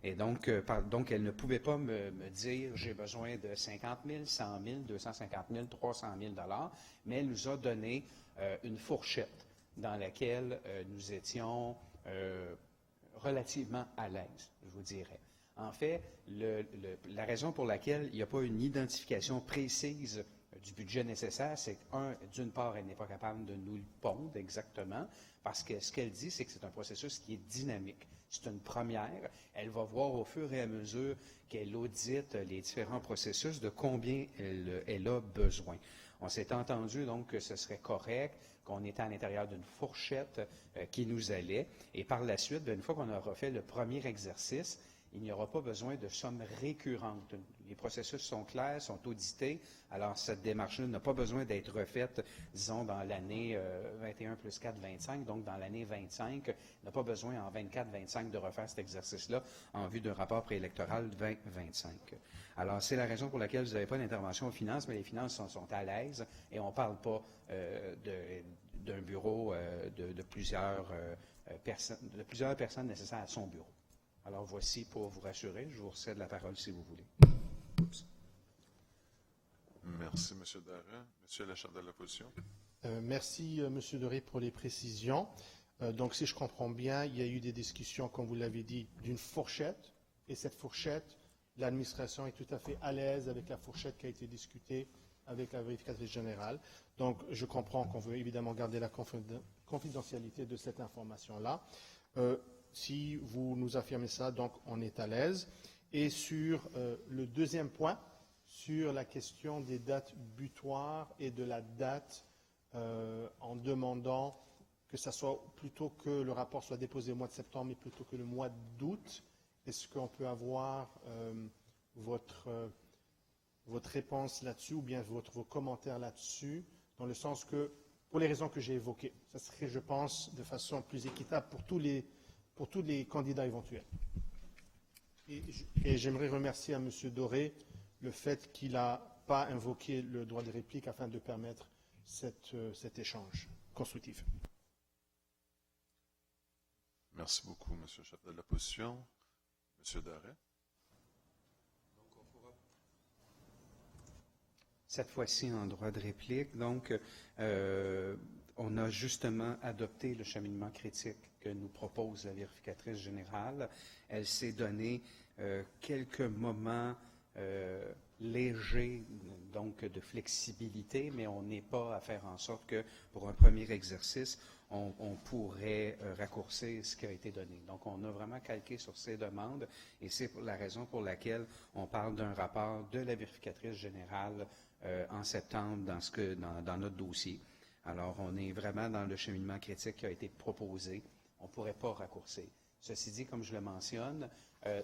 Et donc, elle ne pouvait pas me dire j'ai besoin de 50 000, 100 000, 250 000, 300 000 $, mais elle nous a donné une fourchette dans laquelle nous étions relativement à l'aise, je vous dirais. En fait, la raison pour laquelle il n'y a pas une identification précise du budget nécessaire, c'est d'une part, elle n'est pas capable de nous le pondre exactement, parce que ce qu'elle dit, c'est que c'est un processus qui est dynamique. C'est une première. Elle va voir au fur et à mesure qu'elle audite les différents processus de combien elle a besoin. On s'est entendu donc que ce serait correct, qu'on était à l'intérieur d'une fourchette qui nous allait. Et par la suite, une fois qu'on aura fait le premier exercice, il n'y aura pas besoin de sommes récurrentes. Les processus sont clairs, sont audités. Alors, cette démarche-là n'a pas besoin d'être refaite, disons, dans l'année 21 plus 4, 25. Donc, dans l'année 25, n'a pas besoin en 24, 25 de refaire cet exercice-là en vue d'un rapport préélectoral 2025. Alors, c'est la raison pour laquelle vous n'avez pas d'intervention aux finances, mais les finances sont à l'aise et on ne parle pas d'un bureau de plusieurs personnes nécessaires à son bureau. Alors, voici pour vous rassurer. Je vous recède la parole si vous voulez. Oups. Merci, M. Darren. Monsieur le chef de l'opposition. Merci, M. Doré, pour les précisions. Donc, si je comprends bien, il y a eu des discussions, comme vous l'avez dit, d'une fourchette. Et cette fourchette, l'administration est tout à fait à l'aise avec la fourchette qui a été discutée avec la vérificatrice générale. Donc, je comprends qu'on veut évidemment garder la confidentialité de cette information-là. Si vous nous affirmez ça, donc on est à l'aise. Et sur le deuxième point, sur la question des dates butoirs et de la date en demandant que ça soit plutôt que le rapport soit déposé au mois de septembre, mais plutôt que le mois d'août, est-ce qu'on peut avoir votre réponse là-dessus ou bien vos commentaires là-dessus, dans le sens que, pour les raisons que j'ai évoquées, ça serait, je pense, de façon plus équitable pour tous les candidats éventuels. Et j'aimerais remercier à M. Doré le fait qu'il n'a pas invoqué le droit de réplique afin de permettre cet échange constructif. Merci beaucoup, M. le chef de l'opposition. M. Darret. Cette fois-ci, en droit de réplique, donc, on a justement adopté le cheminement critique que nous propose la vérificatrice générale. Elle s'est donné quelques moments légers, donc, de flexibilité, mais on n'est pas à faire en sorte que, pour un premier exercice, on pourrait raccourcir ce qui a été donné. Donc, on a vraiment calqué sur ces demandes et c'est la raison pour laquelle on parle d'un rapport de la vérificatrice générale en septembre dans notre dossier. Alors, on est vraiment dans le cheminement critique qui a été proposé. On ne pourrait pas raccourcir. Ceci dit, comme je le mentionne,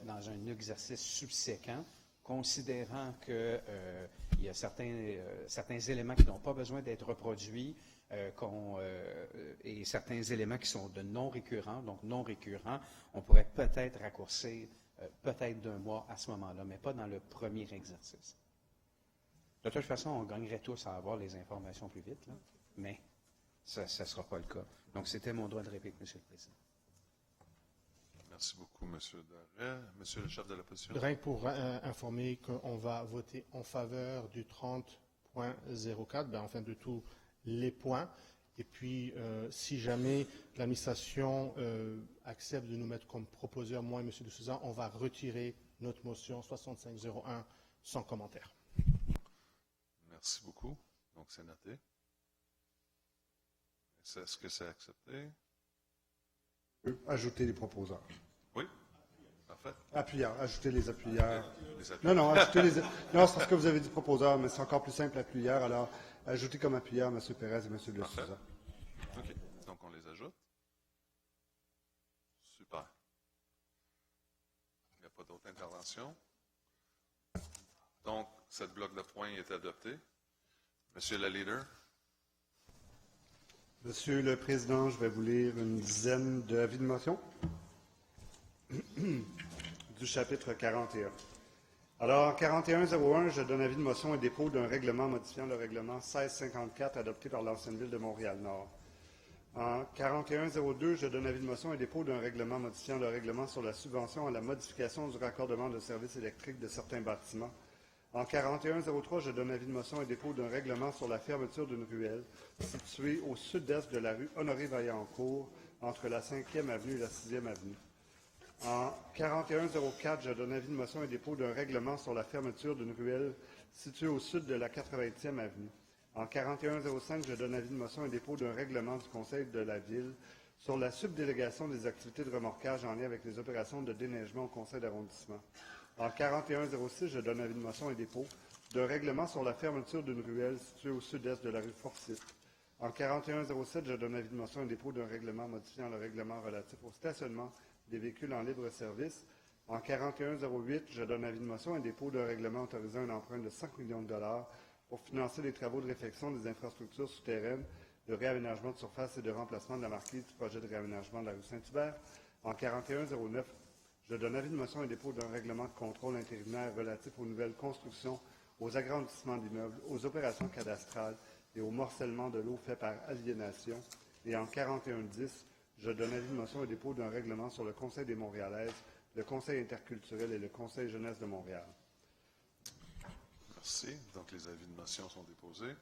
dans un exercice subséquent, considérant qu'il y a certains éléments qui n'ont pas besoin d'être reproduits et certains éléments qui sont de non récurrents, donc non récurrents, on pourrait peut-être raccourcir peut-être d'un mois à ce moment-là, mais pas dans le premier exercice. De toute façon, on gagnerait tous à avoir les informations plus vite, là, mais ça ne sera pas le cas. Donc, c'était mon droit de réplique, M. le Président. Merci beaucoup, M. Darret. Monsieur le chef de l'opposition. Rien que pour informer qu'on va voter en faveur du 30.04, enfin de tous les points. Et puis, si jamais l'administration accepte de nous mettre comme proposeur, moi et M. de Souza, on va retirer notre motion 6501 sans commentaire. Merci beaucoup. Donc, c'est noté. Est-ce que c'est accepté? Ajouter les proposeurs. Oui. Parfait. Appuyeurs. Ajouter les appuyeurs. Les appuyeurs. Non, ajouter les... Non, c'est parce que vous avez dit proposeurs, mais c'est encore plus simple, appuyeurs. Alors, ajouter comme appuyeurs M. Pérez et M. de Souza. OK. Donc, on les ajoute. Super. Il n'y a pas d'autres interventions. Donc, cette bloc de points est adopté. Monsieur le leader. Monsieur le Président, je vais vous lire une dizaine d'avis de motion du chapitre 41. Alors, en 4101, je donne avis de motion et dépôt d'un règlement modifiant le règlement 1654 adopté par l'ancienne ville de Montréal-Nord. En 4102, je donne avis de motion et dépôt d'un règlement modifiant le règlement sur la subvention à la modification du raccordement de services électriques de certains bâtiments. En 4103, je donne avis de motion et dépôt d'un règlement sur la fermeture d'une ruelle située au sud-est de la rue Honoré-Vaillancourt, entre la 5e avenue et la 6e avenue. En 4104, je donne avis de motion et dépôt d'un règlement sur la fermeture d'une ruelle située au sud de la 80e avenue. En 4105, je donne avis de motion et dépôt d'un règlement du Conseil de la Ville sur la subdélégation des activités de remorquage en lien avec les opérations de déneigement au Conseil d'arrondissement. En 4106, je donne avis de motion et dépôt d'un règlement sur la fermeture d'une ruelle située au sud-est de la rue Forsyth. En 4107, je donne avis de motion et dépôt d'un règlement modifiant le règlement relatif au stationnement des véhicules en libre service. En 4108, je donne avis de motion et dépôt d'un règlement autorisant un emprunt de 5 millions de dollars pour financer les travaux de réfection des infrastructures souterraines, de réaménagement de surface et de remplacement de la marquise du projet de réaménagement de la rue Saint-Hubert. En 4109, je donne avis de motion et dépôt d'un règlement de contrôle intérimaire relatif aux nouvelles constructions, aux agrandissements d'immeubles, aux opérations cadastrales et au morcellement de l'eau fait par aliénation. Et en 4110, je donne avis de motion et dépôt d'un règlement sur le Conseil des Montréalaises, le Conseil interculturel et le Conseil jeunesse de Montréal. Merci. Donc, les avis de motion sont déposés.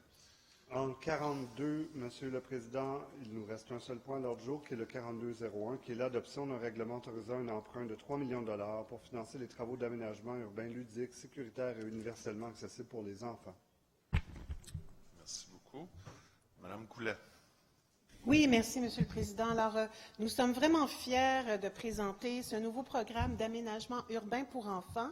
En 42, Monsieur le Président, il nous reste un seul point à l'ordre du jour, qui est le 4201, qui est l'adoption d'un règlement autorisant un emprunt de 3 millions de dollars pour financer les travaux d'aménagement urbain ludique, sécuritaire et universellement accessible pour les enfants. Merci beaucoup. Madame Goulet. Oui, merci, Monsieur le Président. Alors, nous sommes vraiment fiers de présenter ce nouveau programme d'aménagement urbain pour enfants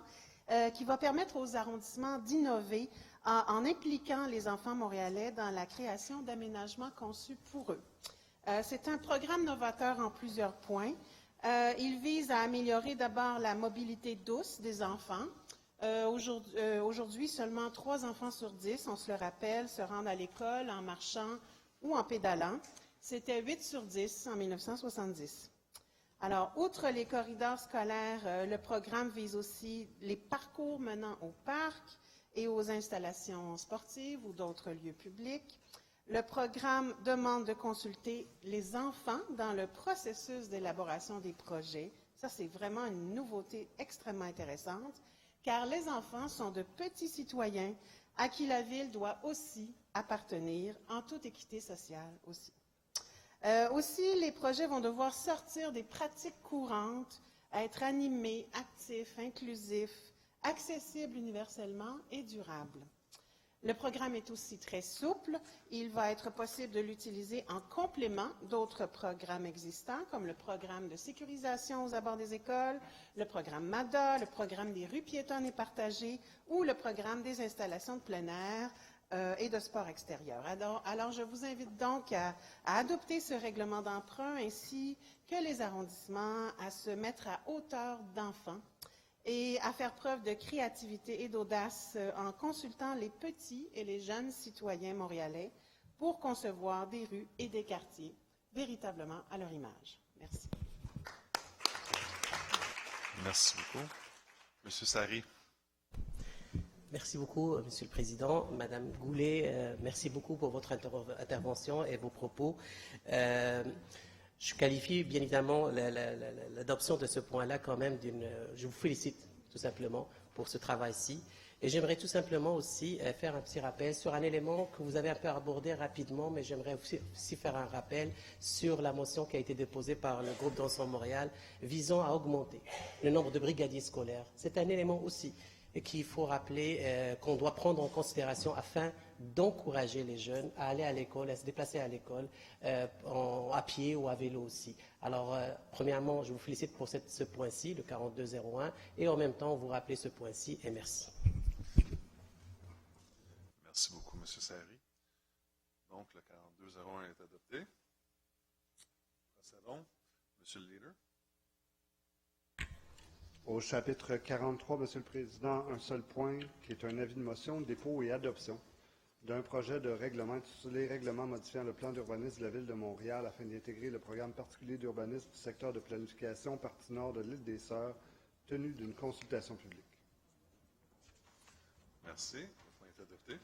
qui va permettre aux arrondissements d'innover en impliquant les enfants montréalais dans la création d'aménagements conçus pour eux. C'est un programme novateur en plusieurs points. Il vise à améliorer d'abord la mobilité douce des enfants. Aujourd'hui, seulement 3 enfants sur 10, on se le rappelle, se rendent à l'école en marchant ou en pédalant. C'était 8 sur 10 en 1970. Alors, outre les corridors scolaires, le programme vise aussi les parcours menant au parc et aux installations sportives ou d'autres lieux publics. Le programme demande de consulter les enfants dans le processus d'élaboration des projets. Ça, c'est vraiment une nouveauté extrêmement intéressante, car les enfants sont de petits citoyens à qui la Ville doit aussi appartenir en toute équité sociale aussi. Aussi, les projets vont devoir sortir des pratiques courantes, être animés, actifs, inclusifs, accessibles universellement et durables. Le programme est aussi très souple. Il va être possible de l'utiliser en complément d'autres programmes existants, comme le programme de sécurisation aux abords des écoles, le programme MADA, le programme des rues piétonnes et partagées ou le programme des installations de plein air et de sport extérieur. Alors, je vous invite donc à adopter ce règlement d'emprunt ainsi que les arrondissements à se mettre à hauteur d'enfants et à faire preuve de créativité et d'audace en consultant les petits et les jeunes citoyens montréalais pour concevoir des rues et des quartiers véritablement à leur image. Merci. Merci beaucoup. Monsieur Sari. Merci beaucoup, Monsieur le Président. Madame Goulet, merci beaucoup pour votre intervention et vos propos. Je qualifie bien évidemment l'adoption de ce point-là quand même d'une... Je vous félicite tout simplement pour ce travail-ci. Et j'aimerais tout simplement aussi faire un petit rappel sur un élément que vous avez un peu abordé rapidement, mais j'aimerais aussi faire un rappel sur la motion qui a été déposée par le groupe d'Ensemble Montréal visant à augmenter le nombre de brigadiers scolaires. C'est un élément aussi qu'il faut rappeler qu'on doit prendre en considération afin d'encourager les jeunes à aller à l'école, à se déplacer à l'école à pied ou à vélo aussi. Alors, premièrement, je vous félicite pour ce point-ci, le 4201, et en même temps, vous rappelez ce point-ci, et merci. Merci beaucoup, M. Sari. Donc, le 4201 est adopté. Procédons. Monsieur le leader. Au chapitre 43, Monsieur le Président, un seul point qui est un avis de motion, dépôt et adoption d'un projet de règlement intitulé « Règlement modifiant le plan d'urbanisme de la Ville de Montréal afin d'intégrer le programme particulier d'urbanisme du secteur de planification partie nord de l'île des Sœurs, tenu d'une consultation publique. » Merci. Le point est adopté.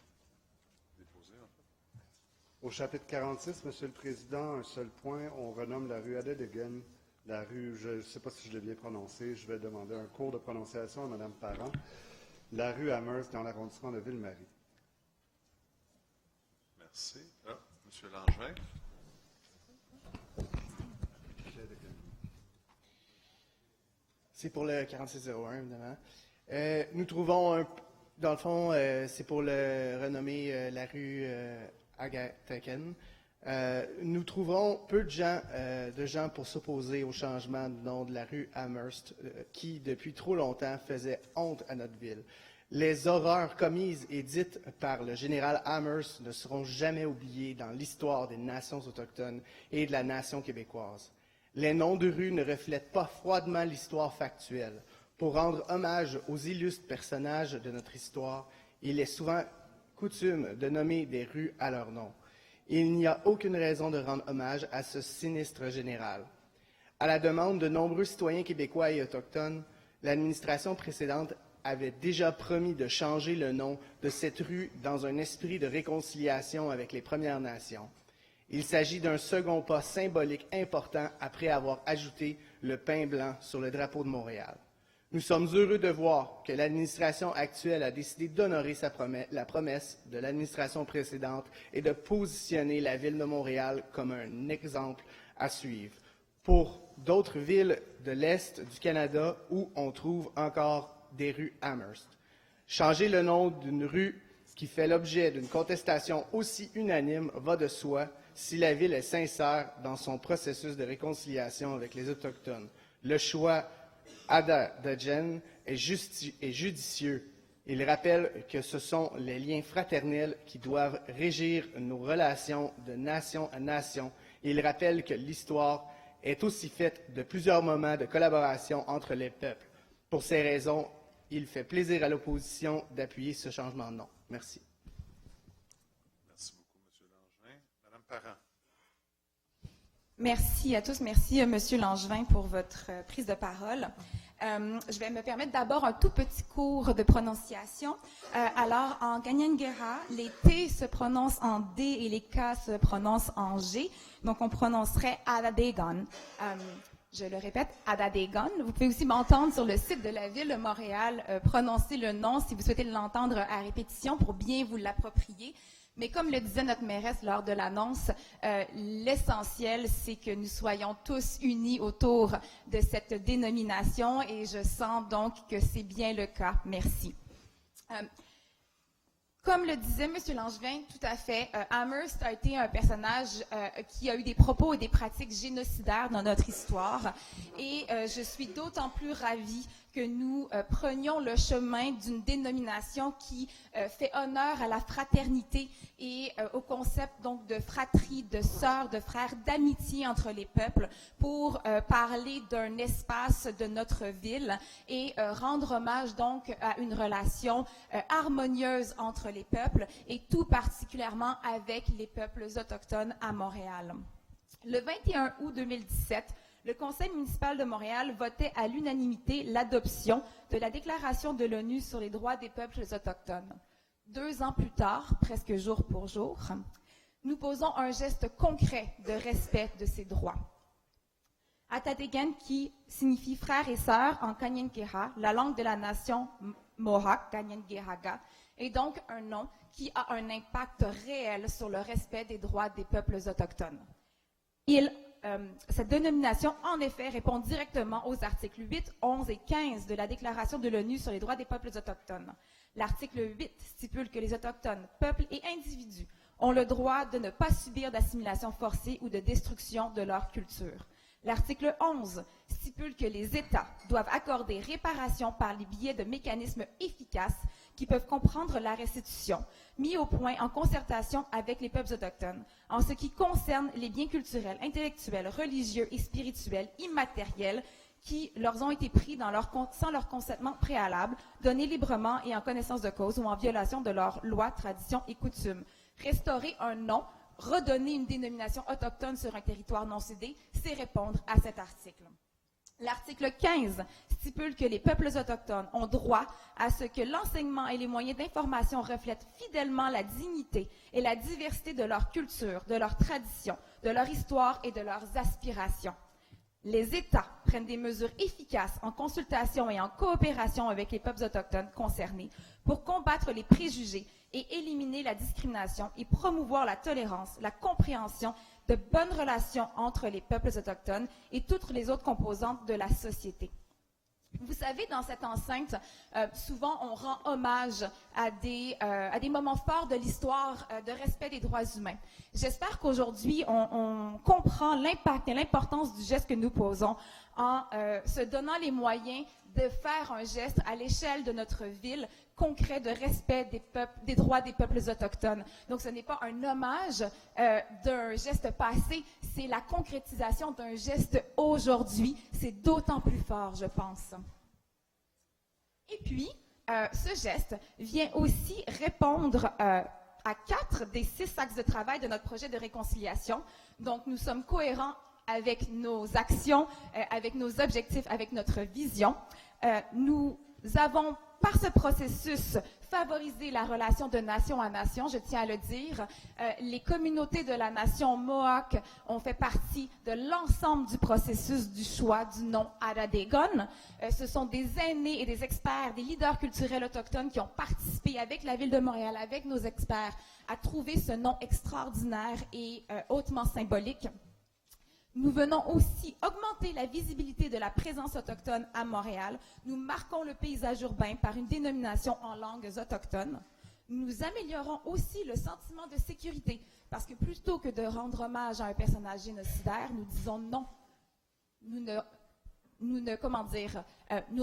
Déposé, en fait. Au chapitre 46, Monsieur le Président, un seul point, on renomme la rue Adedegen, la rue, je ne sais pas si je l'ai bien prononcé, je vais demander un cours de prononciation à Mme Parent, la rue Amherst dans l'arrondissement de Ville-Marie. Merci. Ah, M. Langevin. C'est pour le 4601, évidemment. Nous trouvons, dans le fond, c'est pour le renommer la rue Agateken. Nous trouverons peu de gens pour s'opposer au changement de nom de la rue Amherst, qui, depuis trop longtemps, faisait honte à notre ville. Les horreurs commises et dites par le général Amherst ne seront jamais oubliées dans l'histoire des nations autochtones et de la nation québécoise. Les noms de rues ne reflètent pas froidement l'histoire factuelle. Pour rendre hommage aux illustres personnages de notre histoire, il est souvent coutume de nommer des rues à leur nom. Il n'y a aucune raison de rendre hommage à ce sinistre général. À la demande de nombreux citoyens québécois et autochtones, l'administration précédente avait déjà promis de changer le nom de cette rue dans un esprit de réconciliation avec les Premières Nations. Il s'agit d'un second pas symbolique important après avoir ajouté le pain blanc sur le drapeau de Montréal. Nous sommes heureux de voir que l'administration actuelle a décidé d'honorer la promesse de l'administration précédente et de positionner la Ville de Montréal comme un exemple à suivre pour d'autres villes de l'Est du Canada où on trouve encore des rues Amherst. Changer le nom d'une rue qui fait l'objet d'une contestation aussi unanime va de soi si la Ville est sincère dans son processus de réconciliation avec les Autochtones. Le choix Adedegen est judicieux. Il rappelle que ce sont les liens fraternels qui doivent régir nos relations de nation à nation. Il rappelle que l'histoire est aussi faite de plusieurs moments de collaboration entre les peuples. Pour ces raisons, il fait plaisir à l'opposition d'appuyer ce changement de nom. Merci. Merci beaucoup, M. Langevin. Mme Parent. Merci à tous. Merci, M. Langevin, pour votre prise de parole. Je vais me permettre d'abord un tout petit cours de prononciation. Alors, en Kanien'kehá:ka, les T se prononcent en D et les K se prononcent en G. Donc, on prononcerait Adedegen. Je le répète, Adedegen. Vous pouvez aussi m'entendre sur le site de la Ville de Montréal prononcer le nom si vous souhaitez l'entendre à répétition pour bien vous l'approprier. Mais comme le disait notre mairesse lors de l'annonce, l'essentiel, c'est que nous soyons tous unis autour de cette dénomination et je sens donc que c'est bien le cas. Merci. Comme le disait M. Langevin, tout à fait, Amherst a été un personnage qui a eu des propos et des pratiques génocidaires dans notre histoire. Et je suis d'autant plus ravie que nous prenions le chemin d'une dénomination qui fait honneur à la fraternité et au concept donc de fratrie, de sœurs, de frères, d'amitié entre les peuples pour parler d'un espace de notre ville et rendre hommage donc à une relation harmonieuse entre les peuples et tout particulièrement avec les peuples autochtones à Montréal. Le 21 août 2017, le Conseil municipal de Montréal votait à l'unanimité l'adoption de la Déclaration de l'ONU sur les droits des peuples autochtones. 2 ans plus tard, presque jour pour jour, nous posons un geste concret de respect de ces droits. Adedegen, qui signifie frères et sœurs en Kanien'kehá:ka, la langue de la nation Mohawk, Kanien'kehá:ka, est donc un nom qui a un impact réel sur le respect des droits des peuples autochtones. Cette dénomination, en effet, répond directement aux articles 8, 11 et 15 de la Déclaration de l'ONU sur les droits des peuples autochtones. L'article 8 stipule que les Autochtones, peuples et individus, ont le droit de ne pas subir d'assimilation forcée ou de destruction de leur culture. L'article 11 stipule que les États doivent accorder réparation par les biais de mécanismes efficaces qui peuvent comprendre la restitution, mis au point en concertation avec les peuples autochtones, en ce qui concerne les biens culturels, intellectuels, religieux et spirituels immatériels qui leur ont été pris sans leur consentement préalable, donnés librement et en connaissance de cause ou en violation de leurs lois, traditions et coutumes. Restaurer un nom, redonner une dénomination autochtone sur un territoire non cédé, c'est répondre à cet article. L'article 15 stipule que les peuples autochtones ont droit à ce que l'enseignement et les moyens d'information reflètent fidèlement la dignité et la diversité de leur culture, de leurs traditions, de leur histoire et de leurs aspirations. Les États prennent des mesures efficaces en consultation et en coopération avec les peuples autochtones concernés pour combattre les préjugés et éliminer la discrimination et promouvoir la tolérance, la compréhension, de bonnes relations entre les peuples autochtones et toutes les autres composantes de la société. Vous savez, dans cette enceinte, souvent on rend hommage à des moments forts de l'histoire de respect des droits humains. J'espère qu'aujourd'hui, on comprend l'impact et l'importance du geste que nous posons en se donnant les moyens de faire un geste à l'échelle de notre ville concret de respect des droits des peuples autochtones. Donc, ce n'est pas un hommage d'un geste passé, c'est la concrétisation d'un geste aujourd'hui. C'est d'autant plus fort, je pense. Et puis, ce geste vient aussi répondre à 4 des 6 axes de travail de notre projet de réconciliation. Donc, nous sommes cohérents avec nos actions, avec nos objectifs, avec notre vision. Nous avons, par ce processus, favorisé la relation de nation à nation, je tiens à le dire. Les communautés de la nation Mohawk ont fait partie de l'ensemble du processus du choix du nom Aradegon. Ce sont des aînés et des experts, des leaders culturels autochtones qui ont participé avec la Ville de Montréal, avec nos experts, à trouver ce nom extraordinaire et hautement symbolique. Nous venons aussi augmenter la visibilité de la présence autochtone à Montréal. Nous marquons le paysage urbain par une dénomination en langues autochtones. Nous améliorons aussi le sentiment de sécurité, parce que plutôt que de rendre hommage à un personnage génocidaire, nous disons non. Nous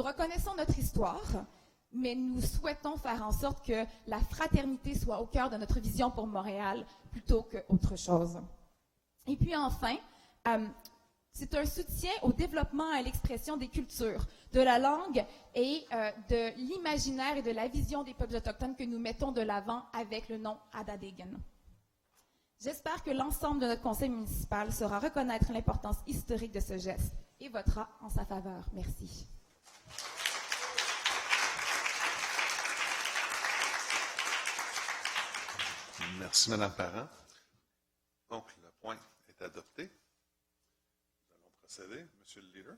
reconnaissons notre histoire, mais nous souhaitons faire en sorte que la fraternité soit au cœur de notre vision pour Montréal, plutôt qu'autre chose. Et puis enfin, c'est un soutien au développement et à l'expression des cultures, de la langue et de l'imaginaire et de la vision des peuples autochtones que nous mettons de l'avant avec le nom Adadegen. J'espère que l'ensemble de notre conseil municipal saura reconnaître l'importance historique de ce geste et votera en sa faveur. Merci. Merci, Mme Parent. Donc, le point est adopté. Monsieur le leader.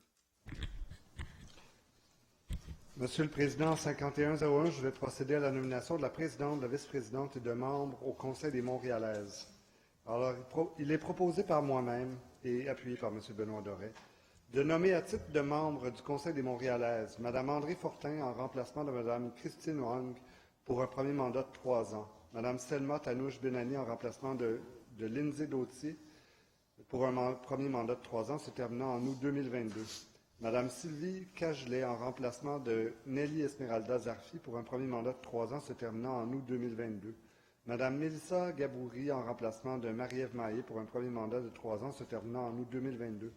Monsieur le Président, 5101, je vais procéder à la nomination de la présidente, de la vice-présidente et de membres au Conseil des Montréalaises. Alors, il est proposé par moi-même et appuyé par M. Benoît Doré de nommer à titre de membre du Conseil des Montréalaises Mme André Fortin en remplacement de Mme Christine Wang pour un premier mandat de 3 ans, Mme Selma Tanouche Benani en remplacement de Lindsay Dautier pour un premier mandat de 3 ans se terminant en août 2022. Mme Sylvie Cagelet en remplacement de Nelly Esmeralda Zarfi pour un premier mandat de 3 ans se terminant en août 2022. Mme Mélissa Gabouri en remplacement de Marie-Ève Maillé pour un premier mandat de 3 ans se terminant en août 2022.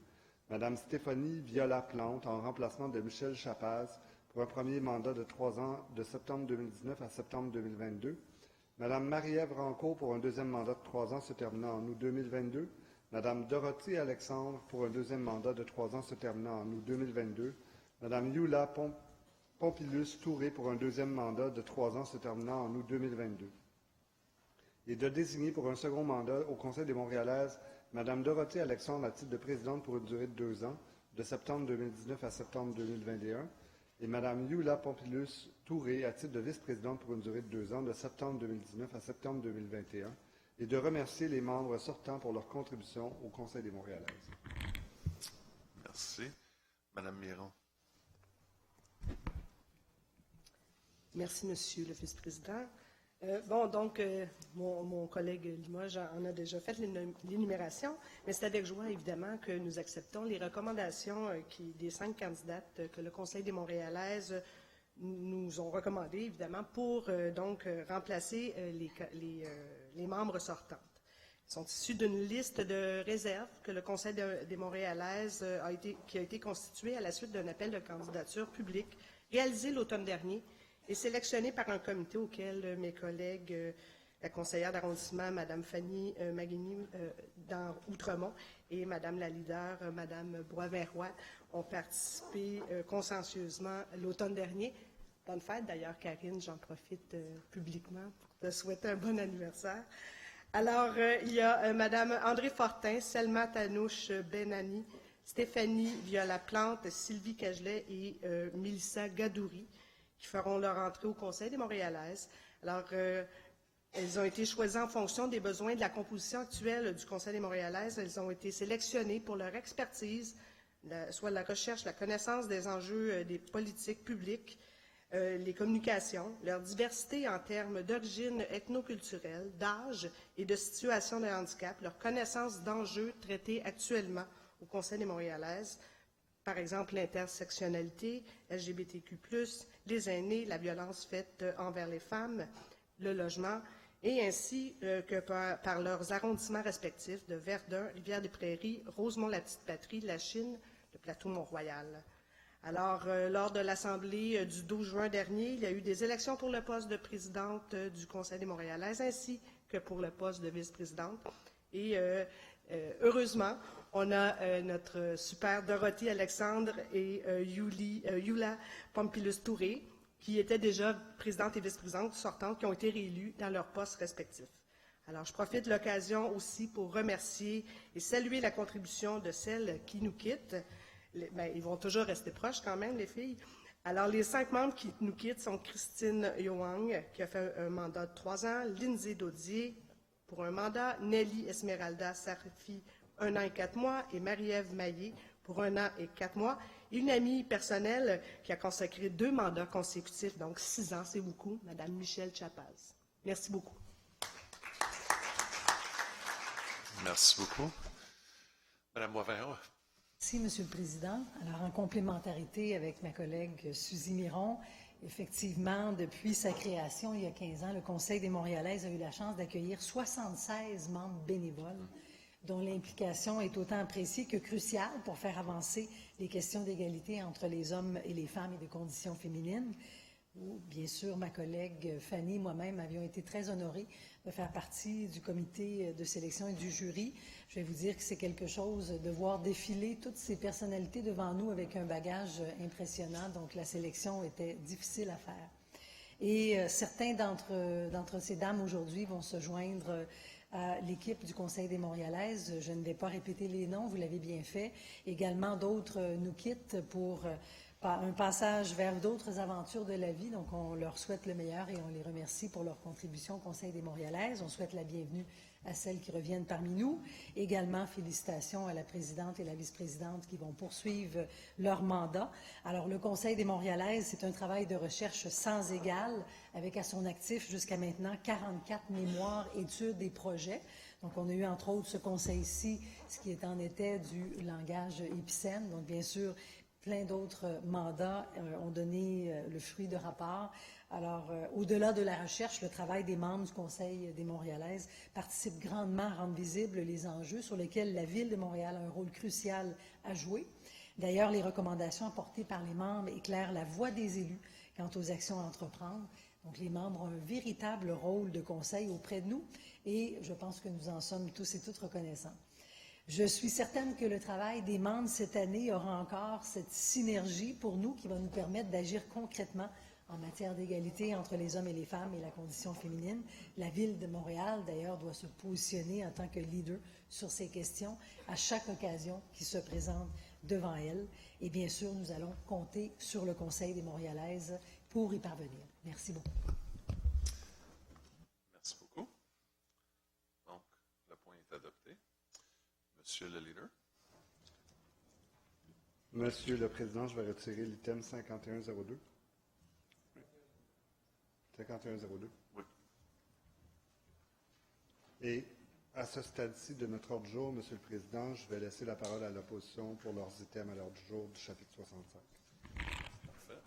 Mme Stéphanie Viola-Plante en remplacement de Michel Chapaz pour un premier mandat de 3 ans de septembre 2019 à septembre 2022. Mme Marie-Ève Rancourt pour un deuxième mandat de 3 ans se terminant en août 2022. Mme Dorothy Alexandre pour un deuxième mandat de 3 ans se terminant en août 2022. Mme Yula Pompilus Touré pour un deuxième mandat de 3 ans se terminant en août 2022. Et de désigner pour un second mandat au Conseil des Montréalaises Mme Dorothy Alexandre à titre de présidente pour une durée de 2 ans, de septembre 2019 à septembre 2021, et Mme Yula Pompilus Touré à titre de vice-présidente pour une durée de 2 ans, de septembre 2019 à septembre 2021. Et de remercier les membres sortants pour leur contribution au Conseil des Montréalaises. Merci. Madame Miron. Merci, Monsieur le Vice-président. Mon collègue Limoges en a déjà fait l'énumération, mais c'est avec joie, évidemment, que nous acceptons les recommandations des 5 candidates que le Conseil des Montréalaises nous ont recommandées, évidemment, pour remplacer les membres sortantes. sont issus d'une liste de réserves que le Conseil des Montréalaises qui a été constitué à la suite d'un appel de candidature public réalisé l'automne dernier et sélectionné par un comité auquel mes collègues, la conseillère d'arrondissement, Mme Fanny Maguigny dans Outremont, et Mme la leader, Mme Boisvert-Roy, ont participé consensueusement l'automne dernier. Bonne fête d'ailleurs, Karine, j'en profite publiquement pour te souhaiter un bon anniversaire. Alors, il y a Mme André Fortin, Selma Tanouche Benani, Stéphanie Viola-Plante, Sylvie Cagelet et Mélissa Gadouri, qui feront leur entrée au Conseil des Montréalaises. Alors, elles ont été choisies en fonction des besoins de la composition actuelle du Conseil des Montréalaises. Elles ont été sélectionnées pour leur expertise, soit la recherche, la connaissance des enjeux des politiques publiques, les communications, leur diversité en termes d'origine ethnoculturelle, d'âge et de situation de handicap, leur connaissance d'enjeux traités actuellement au Conseil des Montréalaises, par exemple l'intersectionnalité, LGBTQ+, les aînés, la violence faite envers les femmes, le logement, et ainsi que par leurs arrondissements respectifs de Verdun, Rivière-des-Prairies, Rosemont-la-Petite-Patrie, La Chine, le Plateau-Mont-Royal. Alors, lors de l'Assemblée du 12 juin dernier, il y a eu des élections pour le poste de présidente du Conseil des Montréalaises ainsi que pour le poste de vice-présidente. Et heureusement, on a notre super Dorothée Alexandre et Yula Pompilus-Touré, qui étaient déjà présidente et vice-présidente sortantes, qui ont été réélues dans leurs postes respectifs. Alors, je profite de l'occasion aussi pour remercier et saluer la contribution de celles qui nous quittent. Ils vont toujours rester proches quand même, les filles. Alors, les 5 membres qui nous quittent sont Christine Yoang, qui a fait un mandat de 3 ans, Lindsay Daudier pour un mandat, Nelly Esmeralda Sarfi, 1 an et 4 mois, et Marie-Ève Maillé pour 1 an et 4 mois. Et une amie personnelle qui a consacré 2 mandats consécutifs, donc 6 ans, c'est beaucoup, Mme Michelle Chapaz. Merci beaucoup. Merci beaucoup. Mme Boisvert. Merci, Monsieur le Président. Alors, en complémentarité avec ma collègue Suzy Miron, effectivement, depuis sa création il y a 15 ans, le Conseil des Montréalaises a eu la chance d'accueillir 76 membres bénévoles, dont l'implication est autant appréciée que cruciale pour faire avancer les questions d'égalité entre les hommes et les femmes et des conditions féminines. Où, bien sûr, ma collègue Fanny et moi-même avions été très honorés de faire partie du comité de sélection et du jury. Je vais vous dire que c'est quelque chose de voir défiler toutes ces personnalités devant nous avec un bagage impressionnant, donc la sélection était difficile à faire. Et certains d'entre ces dames aujourd'hui vont se joindre à l'équipe du Conseil des Montréalaises. Je ne vais pas répéter les noms, vous l'avez bien fait. Également, d'autres nous quittent pour un passage vers d'autres aventures de la vie. Donc, on leur souhaite le meilleur et on les remercie pour leur contribution au Conseil des Montréalaises. On souhaite la bienvenue à celles qui reviennent parmi nous. Également, félicitations à la présidente et la vice-présidente qui vont poursuivre leur mandat. Alors, le Conseil des Montréalaises, c'est un travail de recherche sans égal, avec à son actif jusqu'à maintenant 44 mémoires, études et projets. Donc, on a eu entre autres ce conseil-ci, ce qui était du langage épicène. Donc, bien sûr, plein d'autres mandats ont donné le fruit de rapports. Alors, au-delà de la recherche, le travail des membres du Conseil des Montréalaises participe grandement à rendre visibles les enjeux sur lesquels la Ville de Montréal a un rôle crucial à jouer. D'ailleurs, les recommandations apportées par les membres éclairent la voix des élus quant aux actions à entreprendre. Donc, les membres ont un véritable rôle de conseil auprès de nous et je pense que nous en sommes tous et toutes reconnaissants. Je suis certaine que le travail des membres cette année aura encore cette synergie pour nous qui va nous permettre d'agir concrètement en matière d'égalité entre les hommes et les femmes et la condition féminine. La Ville de Montréal, d'ailleurs, doit se positionner en tant que leader sur ces questions à chaque occasion qui se présente devant elle. Et bien sûr, nous allons compter sur le Conseil des Montréalaises pour y parvenir. Merci beaucoup. Merci beaucoup. Donc, le point est adopté. Monsieur le leader. Monsieur le Président, je vais retirer l'item 5102. 5102. Oui. Et à ce stade-ci de notre ordre du jour, Monsieur le Président, je vais laisser la parole à l'opposition pour leurs items à l'ordre du jour du chapitre 65. Parfait.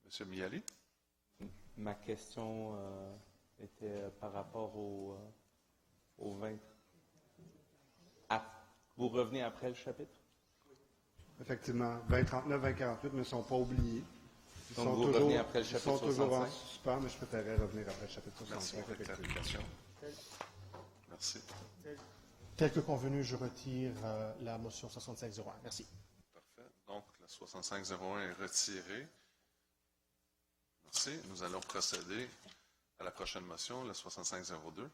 Monsieur Miali? Ma question était par rapport au 20. Vous revenez après le chapitre? Effectivement, 2039, 2048 ne sont pas oubliés. Donc, vous revenez après le chapitre Ils sont toujours en 65? suspens, mais je préférerais revenir après le chapitre 65. Merci pour la clarification. Merci. Tel que convenu, je retire la motion 65-01. Merci. Parfait. Donc, la 65-01 est retirée. Merci. Nous allons procéder à la prochaine motion, la 65-02.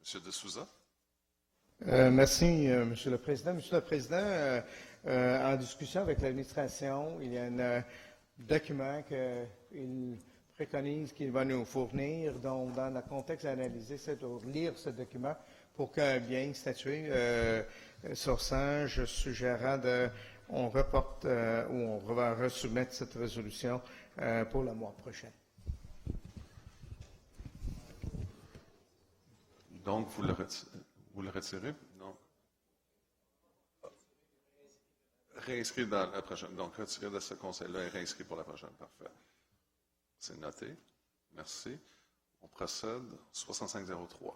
Monsieur De Souza. Merci, Monsieur le Président. Monsieur le Président, en discussion avec l'administration, il y a un document qu'il préconise qu'il va nous fournir. Donc, dans le contexte analysé, c'est de lire ce document pour qu'un bien statué sur ça, je suggérerais on reporte ou on va resoumettre cette résolution pour le mois prochain. Donc, vous le retirez? Non. Réinscrit dans la prochaine. Donc, retiré de ce conseil-là et réinscrit pour la prochaine. Parfait. C'est noté. Merci. On procède. 65-03.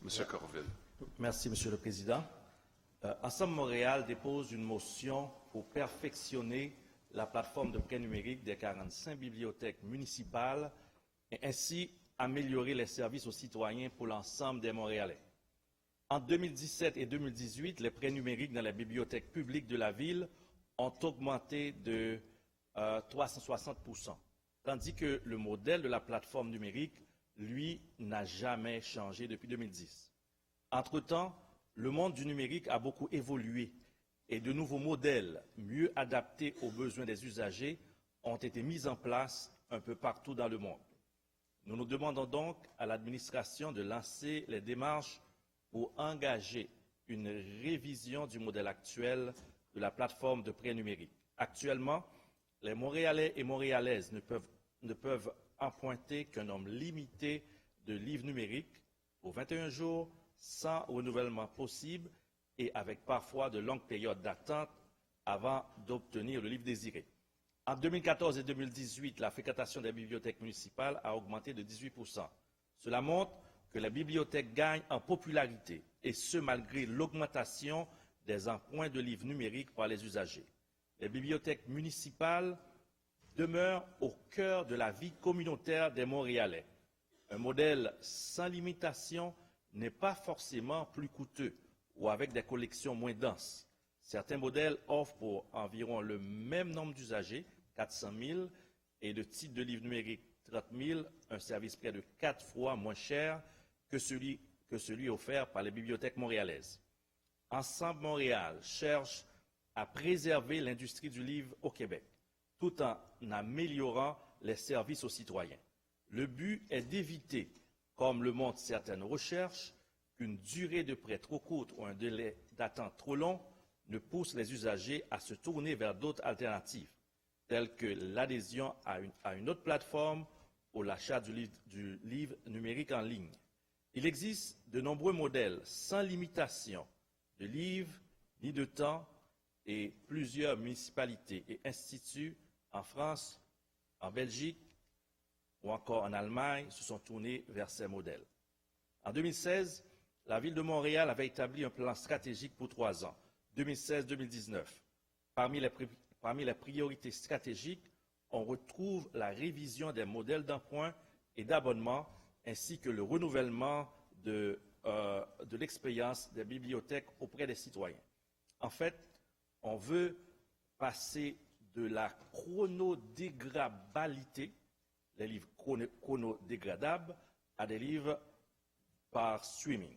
Monsieur Corville. Merci, Monsieur le Président. Ensemble Montréal dépose une motion pour perfectionner la plateforme de prêt numérique des 45 bibliothèques municipales et ainsi améliorer les services aux citoyens pour l'ensemble des Montréalais. En 2017 et 2018, les prêts numériques dans les bibliothèques publiques de la ville ont augmenté de 360%, tandis que le modèle de la plateforme numérique, lui, n'a jamais changé depuis 2010. Entre-temps, le monde du numérique a beaucoup évolué et de nouveaux modèles mieux adaptés aux besoins des usagers ont été mis en place un peu partout dans le monde. Nous nous demandons donc à l'administration de lancer les démarches pour engager une révision du modèle actuel de la plateforme de prêt numérique. Actuellement, les Montréalais et Montréalaises ne peuvent emprunter qu'un nombre limité de livres numériques pour 21 jours, sans renouvellement possible et avec parfois de longues périodes d'attente avant d'obtenir le livre désiré. En 2014 et 2018, la fréquentation des bibliothèques municipales a augmenté de 18%. Cela montre que les bibliothèques gagnent en popularité, et ce malgré l'augmentation des emprunts de livres numériques par les usagers. Les bibliothèques municipales demeurent au cœur de la vie communautaire des Montréalais. Un modèle sans limitation n'est pas forcément plus coûteux ou avec des collections moins denses. Certains modèles offrent pour environ le même nombre d'usagers, 400 000, et de titres de livres numériques 30 000, un service près de 4 fois moins cher que celui offert par les bibliothèques montréalaises. Ensemble Montréal cherche à préserver l'industrie du livre au Québec, tout en améliorant les services aux citoyens. Le but est d'éviter, comme le montrent certaines recherches, qu'une durée de prêt trop courte ou un délai d'attente trop long ne pousse les usagers à se tourner vers d'autres alternatives, telles que l'adhésion à une autre plateforme ou l'achat du livre numérique en ligne. Il existe de nombreux modèles sans limitation de livres ni de temps et plusieurs municipalités et instituts en France, en Belgique ou encore en Allemagne se sont tournés vers ces modèles. En 2016, la Ville de Montréal avait établi un plan stratégique pour 3 ans, 2016-2019. Parmi les priorités stratégiques, on retrouve la révision des modèles d'emprunt et d'abonnement, ainsi que le renouvellement de l'expérience des bibliothèques auprès des citoyens. En fait, on veut passer de la chronodégradabilité, les livres chronodégradables, à des livres par streaming.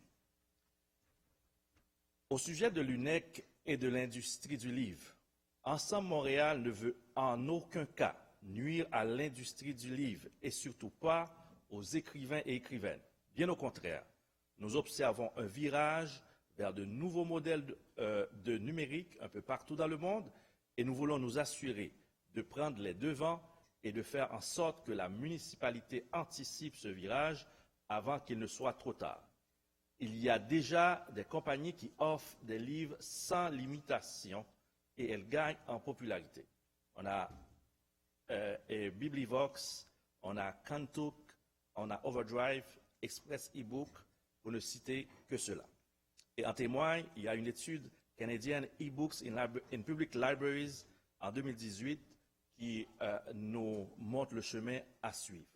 Au sujet de l'UNEC et de l'industrie du livre, Ensemble Montréal ne veut en aucun cas nuire à l'industrie du livre et surtout pas aux écrivains et écrivaines. Bien au contraire, nous observons un virage vers de nouveaux modèles de numérique un peu partout dans le monde et nous voulons nous assurer de prendre les devants et de faire en sorte que la municipalité anticipe ce virage avant qu'il ne soit trop tard. Il y a déjà des compagnies qui offrent des livres sans limitation et elles gagnent en popularité. On a et Biblivox, on a Kantuk, on a Overdrive, Express eBook, pour ne citer que cela. Et en témoigne, il y a une étude canadienne eBooks in Public Libraries en 2018 qui nous montre le chemin à suivre.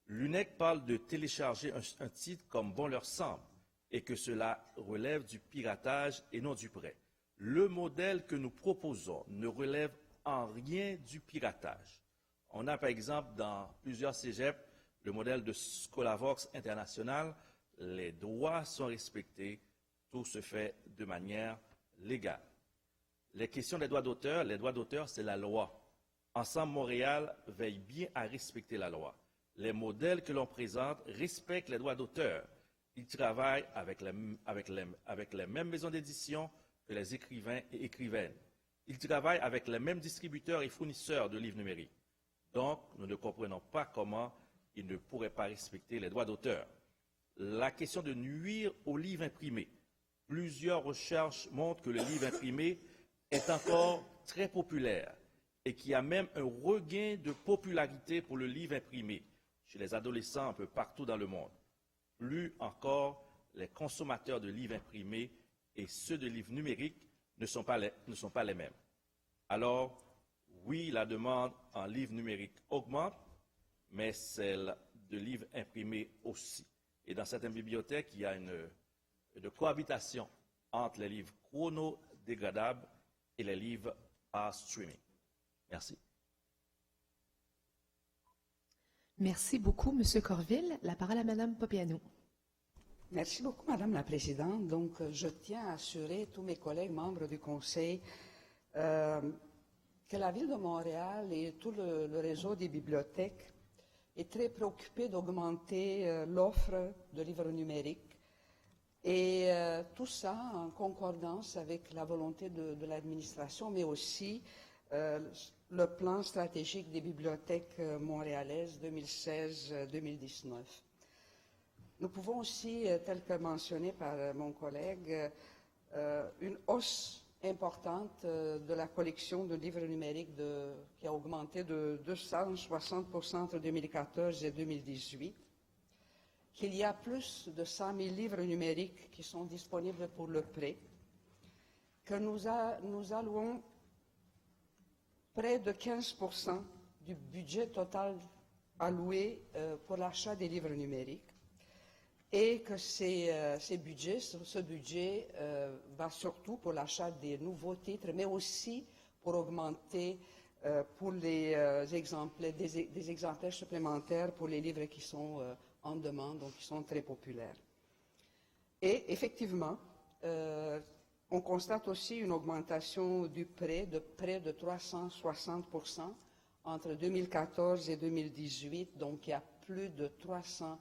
L'UNEC parle de télécharger un titre comme bon leur semble et que cela relève du piratage et non du prêt. Le modèle que nous proposons ne relève en rien du piratage. On a par exemple dans plusieurs cégeps le modèle de Scholavox International. Les droits sont respectés, tout se fait de manière légale. Les questions des droits d'auteur, c'est la loi. Ensemble Montréal veille bien à respecter la loi. Les modèles que l'on présente respectent les droits d'auteur. Ils travaillent avec les mêmes maisons d'édition que les écrivains et écrivaines. Ils travaillent avec les mêmes distributeurs et fournisseurs de livres numériques. Donc, nous ne comprenons pas comment ils ne pourraient pas respecter les droits d'auteur. La question de nuire au livre imprimé. Plusieurs recherches montrent que le livre imprimé est encore très populaire et qu'il y a même un regain de popularité pour le livre imprimé chez les adolescents un peu partout dans le monde. Plus encore, les consommateurs de livres imprimés et ceux de livres numériques ne sont pas les mêmes. Alors, oui, la demande en livres numériques augmente, mais celle de livres imprimés aussi. Et dans certaines bibliothèques, il y a une cohabitation entre les livres chronodégradables et les livres à streaming. Merci. Merci beaucoup, M. Corville. La parole à Mme Papiano. Merci beaucoup, Madame la Présidente. Donc, je tiens à assurer tous mes collègues membres du Conseil que la Ville de Montréal et tout le réseau des bibliothèques est très préoccupé d'augmenter l'offre de livres numériques et tout ça en concordance avec la volonté de l'administration, mais aussi le plan stratégique des bibliothèques montréalaises 2016-2019. Nous pouvons aussi, tel que mentionné par mon collègue, une hausse importante de la collection de livres numériques qui a augmenté de 260% entre 2014 et 2018, qu'il y a plus de 100 000 livres numériques qui sont disponibles pour le prêt, que nous allouons près de 15% du budget total alloué pour l'achat des livres numériques, et que ce budget va surtout pour l'achat des nouveaux titres, mais aussi pour augmenter pour des exemplaires supplémentaires pour les livres qui sont en demande, donc qui sont très populaires. Et effectivement, on constate aussi une augmentation du prêt de près de 360% entre 2014 et 2018, donc il y a plus de 320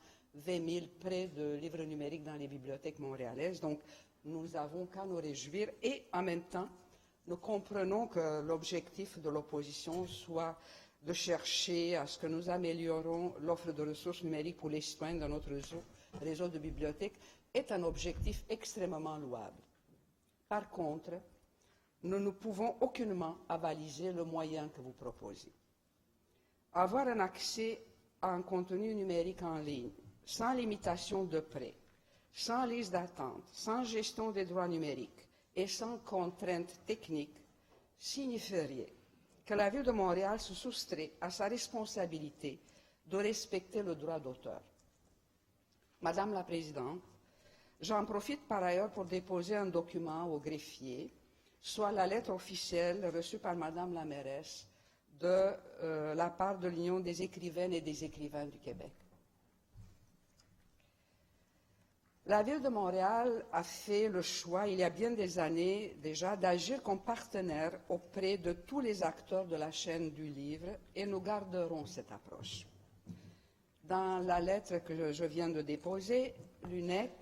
000 prêts de livres numériques dans les bibliothèques montréalaises. Donc, nous n'avons qu'à nous réjouir et en même temps, nous comprenons que l'objectif de l'opposition soit de chercher à ce que nous améliorons l'offre de ressources numériques pour les citoyens dans notre réseau de bibliothèques est un objectif extrêmement louable. Par contre, nous ne pouvons aucunement avaliser le moyen que vous proposez. Avoir un accès à un contenu numérique en ligne sans limitation de prêt, sans liste d'attente, sans gestion des droits numériques et sans contraintes techniques signifierait que la Ville de Montréal se soustrait à sa responsabilité de respecter le droit d'auteur. Madame la Présidente, j'en profite par ailleurs pour déposer un document au greffier, soit la lettre officielle reçue par Madame la mairesse de la part de l'Union des écrivaines et des écrivains du Québec. La Ville de Montréal a fait le choix, il y a bien des années déjà, d'agir comme partenaire auprès de tous les acteurs de la chaîne du livre et nous garderons cette approche. Dans la lettre que je viens de déposer, l'UNEC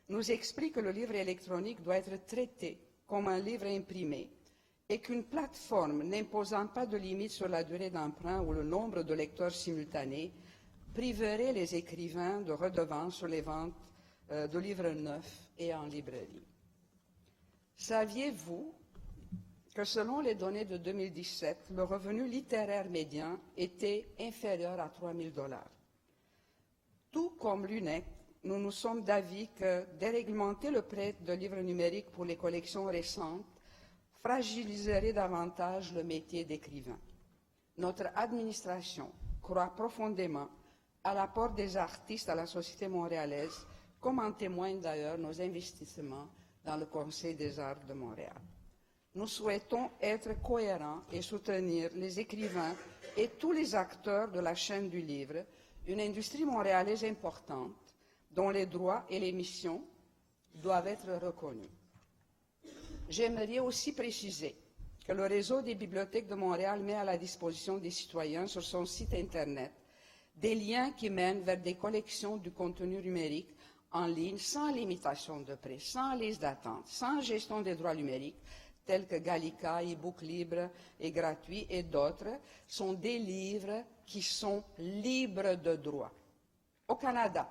nous explique que le livre électronique doit être traité comme un livre imprimé et qu'une plateforme n'imposant pas de limite sur la durée d'emprunt ou le nombre de lecteurs simultanés priverait les écrivains de redevances sur les ventes de livres neufs et en librairie. Saviez-vous que selon les données de 2017, le revenu littéraire médian était inférieur à 3 000 $. Tout comme l'UNEC, nous nous sommes d'avis que déréglementer le prêt de livres numériques pour les collections récentes fragiliserait davantage le métier d'écrivain. Notre administration croit profondément à l'apport des artistes à la société montréalaise, comme en témoignent d'ailleurs nos investissements dans le Conseil des arts de Montréal. Nous souhaitons être cohérents et soutenir les écrivains et tous les acteurs de la chaîne du livre, une industrie montréalaise importante dont les droits et les missions doivent être reconnus. J'aimerais aussi préciser que le réseau des bibliothèques de Montréal met à la disposition des citoyens sur son site Internet des liens qui mènent vers des collections du contenu numérique en ligne sans limitation de prix, sans liste d'attente, sans gestion des droits numériques, tels que Gallica, e-book libre et gratuit et d'autres, sont des livres qui sont libres de droit. Au Canada,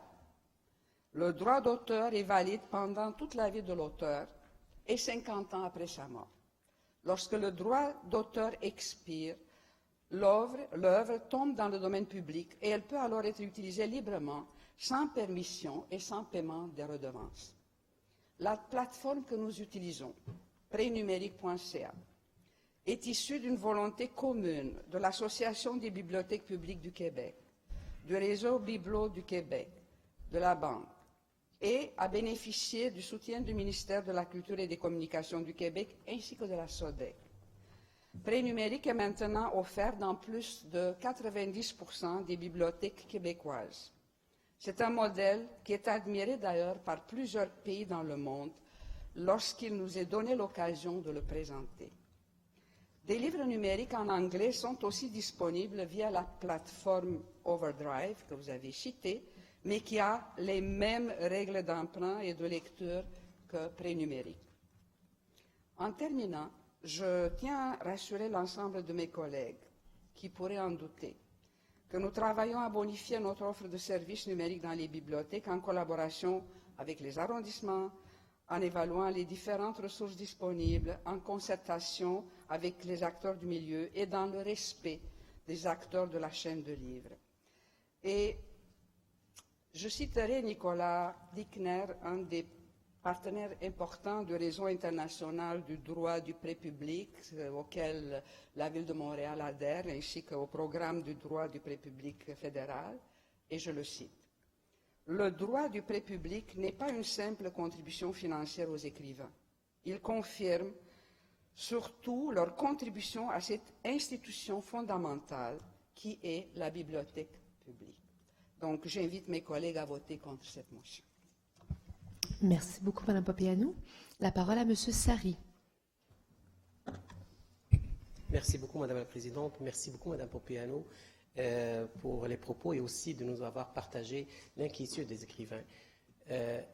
le droit d'auteur est valide pendant toute la vie de l'auteur et 50 ans après sa mort. Lorsque le droit d'auteur expire, l'œuvre tombe dans le domaine public et elle peut alors être utilisée librement, sans permission et sans paiement des redevances. La plateforme que nous utilisons, prénumérique.ca, est issue d'une volonté commune de l'Association des bibliothèques publiques du Québec, du réseau Biblo du Québec, de la Banque, et a bénéficié du soutien du ministère de la Culture et des Communications du Québec ainsi que de la SODEC. Prénumérique est maintenant offert dans plus de 90% des bibliothèques québécoises. C'est un modèle qui est admiré d'ailleurs par plusieurs pays dans le monde lorsqu'il nous est donné l'occasion de le présenter. Des livres numériques en anglais sont aussi disponibles via la plateforme Overdrive que vous avez citée, mais qui a les mêmes règles d'emprunt et de lecture que Prénumérique. En terminant, je tiens à rassurer l'ensemble de mes collègues qui pourraient en douter que nous travaillons à bonifier notre offre de services numériques dans les bibliothèques en collaboration avec les arrondissements, en évaluant les différentes ressources disponibles, en concertation avec les acteurs du milieu et dans le respect des acteurs de la chaîne de livres. Et je citerai Nicolas Dickner, un des partenaire important du réseau international du droit du prêt public auquel la Ville de Montréal adhère, ainsi qu'au programme du droit du prêt public fédéral, et je le cite. Le droit du prêt public n'est pas une simple contribution financière aux écrivains. Il confirme surtout leur contribution à cette institution fondamentale qui est la bibliothèque publique. Donc, j'invite mes collègues à voter contre cette motion. Merci beaucoup, Mme Papianou. La parole à M. Sari. Merci beaucoup, Madame la Présidente. Merci beaucoup, Madame Papianou, pour les propos et aussi de nous avoir partagé l'inquiétude des écrivains.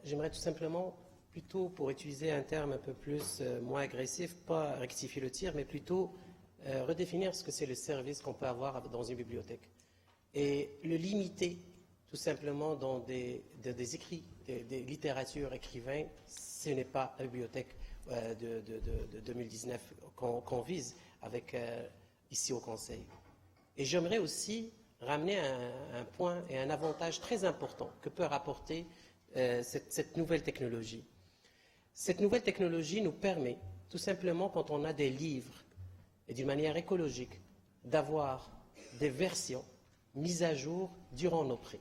J'aimerais tout simplement, plutôt pour utiliser un terme un peu plus moins agressif, pas rectifier le tir, mais plutôt redéfinir ce que c'est le service qu'on peut avoir dans une bibliothèque. Et le limiter tout simplement dans des écrits, des littératures écrivains, ce n'est pas la bibliothèque de 2019 qu'on vise avec, ici au Conseil. Et j'aimerais aussi ramener un point et un avantage très important que peut rapporter cette nouvelle technologie. Cette nouvelle technologie nous permet, tout simplement, quand on a des livres, et d'une manière écologique, d'avoir des versions mises à jour durant nos prêts.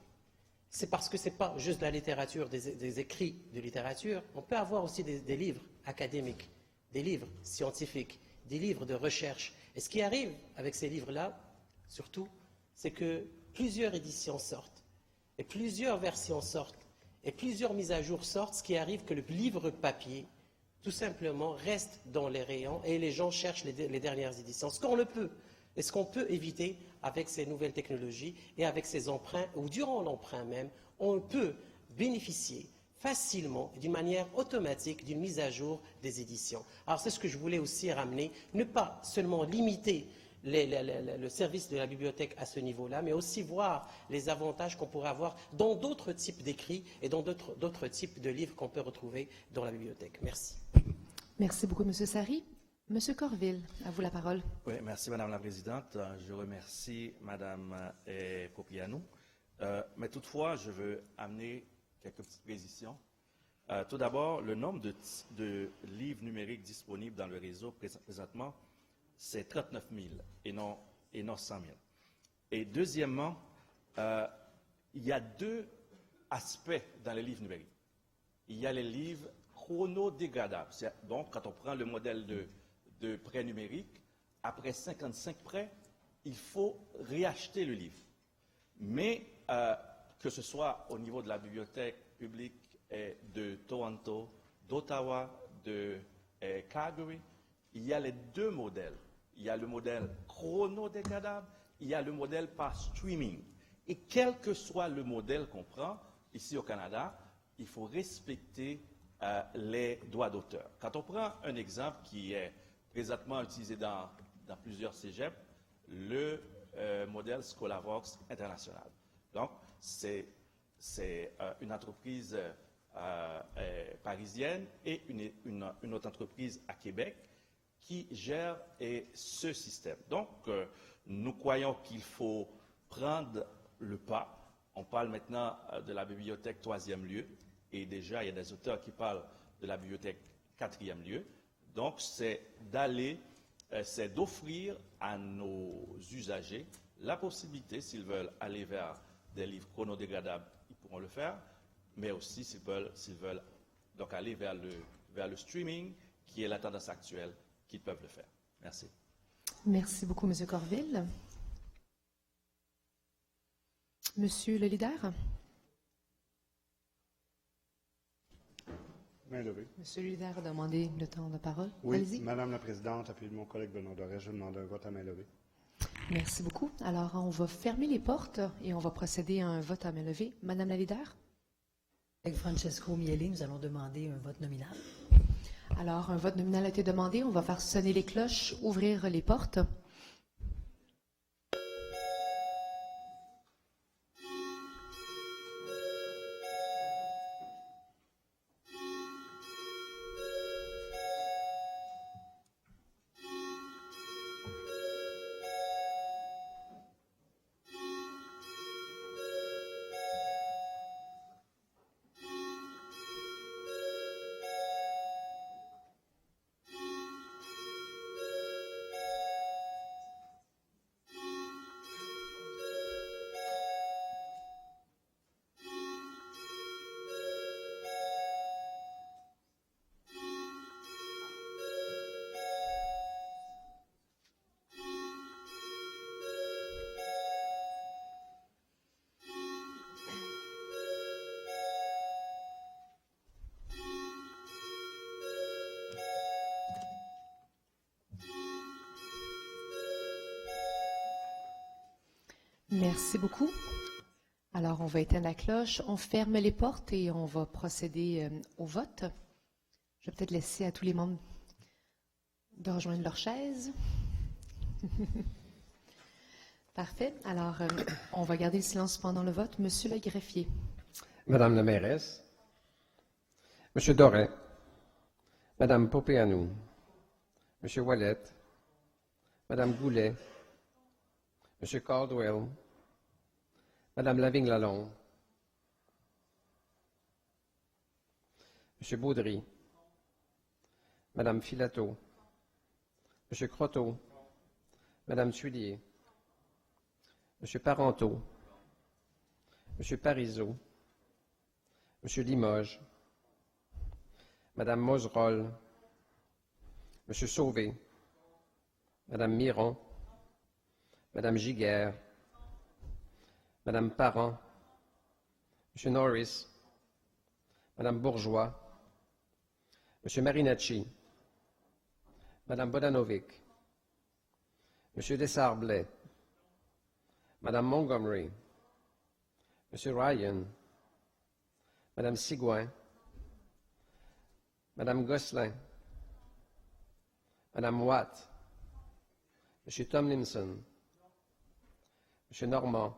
C'est parce que ce n'est pas juste de la littérature, des écrits de littérature. On peut avoir aussi des livres académiques, des livres scientifiques, des livres de recherche. Et ce qui arrive avec ces livres-là, surtout, c'est que plusieurs éditions sortent, et plusieurs versions sortent, et plusieurs mises à jour sortent, ce qui arrive que le livre papier, tout simplement, reste dans les rayons, et les gens cherchent les dernières éditions. Ce qu'on le peut, et ce qu'on peut éviter avec ces nouvelles technologies et avec ces emprunts, ou durant l'emprunt même, on peut bénéficier facilement, d'une manière automatique, d'une mise à jour des éditions. Alors c'est ce que je voulais aussi ramener, ne pas seulement limiter le service de la bibliothèque à ce niveau-là, mais aussi voir les avantages qu'on pourrait avoir dans d'autres types d'écrits et dans d'autres types de livres qu'on peut retrouver dans la bibliothèque. Merci. Merci beaucoup, M. Sari. Monsieur Corville, à vous la parole. Oui, merci Madame la Présidente. Je remercie Madame Popianou. Mais toutefois, je veux amener quelques petites précisions. Tout d'abord, le nombre de livres numériques disponibles dans le réseau présentement, c'est 39 000 et non 100 000. Et deuxièmement, il y a deux aspects dans les livres numériques. Il y a les livres chronodégradables. Donc, quand on prend le modèle de prêt numérique, après 55 prêts, il faut réacheter le livre. Mais que ce soit au niveau de la bibliothèque publique de Toronto, d'Ottawa, de Calgary, il y a les deux modèles. Il y a le modèle chronodégradable, il y a le modèle par streaming. Et quel que soit le modèle qu'on prend, ici au Canada, il faut respecter les droits d'auteur. Quand on prend un exemple qui est présentement utilisé dans plusieurs cégeps, le modèle Scholavox International. Donc, c'est une entreprise parisienne et une autre entreprise à Québec qui gère ce système. Donc, nous croyons qu'il faut prendre le pas. On parle maintenant de la bibliothèque 3e lieu, et déjà, il y a des auteurs qui parlent de la bibliothèque 4e lieu. Donc, c'est d'offrir à nos usagers la possibilité, s'ils veulent aller vers des livres chronodégradables, ils pourront le faire, mais aussi s'ils veulent donc aller vers le streaming, qui est la tendance actuelle, qu'ils peuvent le faire. Merci. Merci beaucoup, M. Corville. Monsieur le leader. Main levée. Monsieur le leader a demandé le temps de parole. Oui, Allez-y. Madame la Présidente, appuyé de mon collègue Benoît Doré, je demande un vote à main levée. Merci beaucoup. Alors, on va fermer les portes et on va procéder à un vote à main levée. Madame la leader. Avec Francesco Miele, nous allons demander un vote nominal. Alors, un vote nominal a été demandé. On va faire sonner les cloches, ouvrir les portes. Merci beaucoup. Alors, on va éteindre la cloche, on ferme les portes et on va procéder au vote. Je vais peut-être laisser à tous les membres de rejoindre leur chaise. Parfait. Alors, on va garder le silence pendant le vote. Monsieur le greffier. Madame la mairesse, Monsieur Doré, Madame Popianou, Monsieur Wallet, Madame Goulet, Monsieur Caldwell, Madame Lavigne-Lalonde, Monsieur Baudry, Madame Filato, Monsieur Croteau, Madame Tuillier, Monsieur Parenteau, Monsieur Parizeau, Monsieur Limoges, Madame Moserolles, Monsieur Sauvé, Madame Miron, Madame Giguère, Madame Parent, Monsieur Norris, Madame Bourgeois, Monsieur Marinacci, Madame Bodanovic, Monsieur Desarblais, Madame Montgomery, Monsieur Ryan, Madame Sigouin, Madame Gosselin, Madame Watt, Monsieur Tomlinson, Monsieur Normand,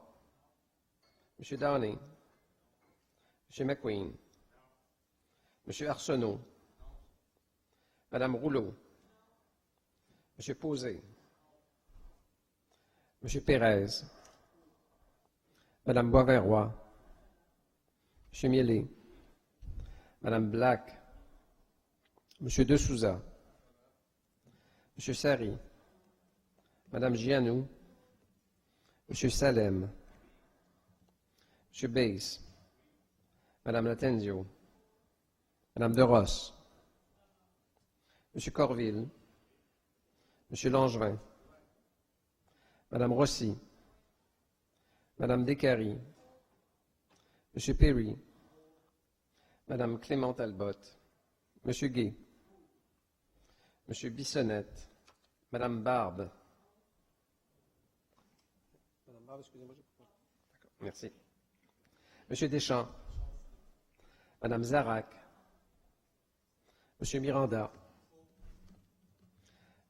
Monsieur Downey, Monsieur McQueen, Monsieur Arsenault, Madame Rouleau, M. Posé, M. Pérez, Mme Boivin-Roy, M. Miellé, Mme Black, M. De Souza, M. Sari, Mme Gianou, M. Salem, M. Bass, Mme Latenzio, Mme De Ross, M. Corville, M. Langevin, Mme Rossi, Mme Descaries, M. Perry, Mme Clément Talbot, M. Gay, M. Bissonnette, Mme Barbe. Madame Barbe, excusez-moi. D'accord, merci. M. Deschamps, Mme Zarac, M. Miranda,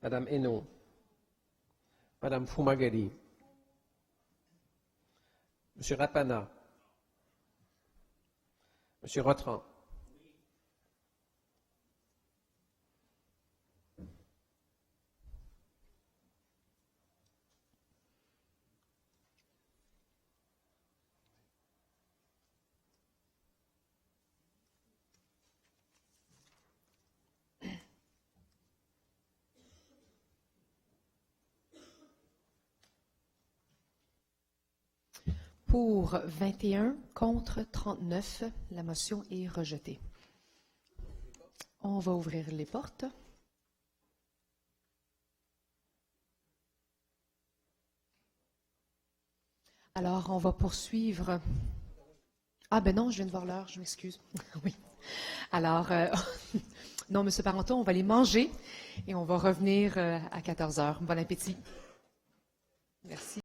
Mme Hainaut, Mme Fumagalli, M. Rapana, M. Rotran, Pour 21, contre 39, la motion est rejetée. On va ouvrir les portes. Alors, on va poursuivre. Ah ben non, je viens de voir l'heure, je m'excuse. Oui. Alors, non, M. Parenteau, on va les manger et on va revenir à 14 heures. Bon appétit. Merci.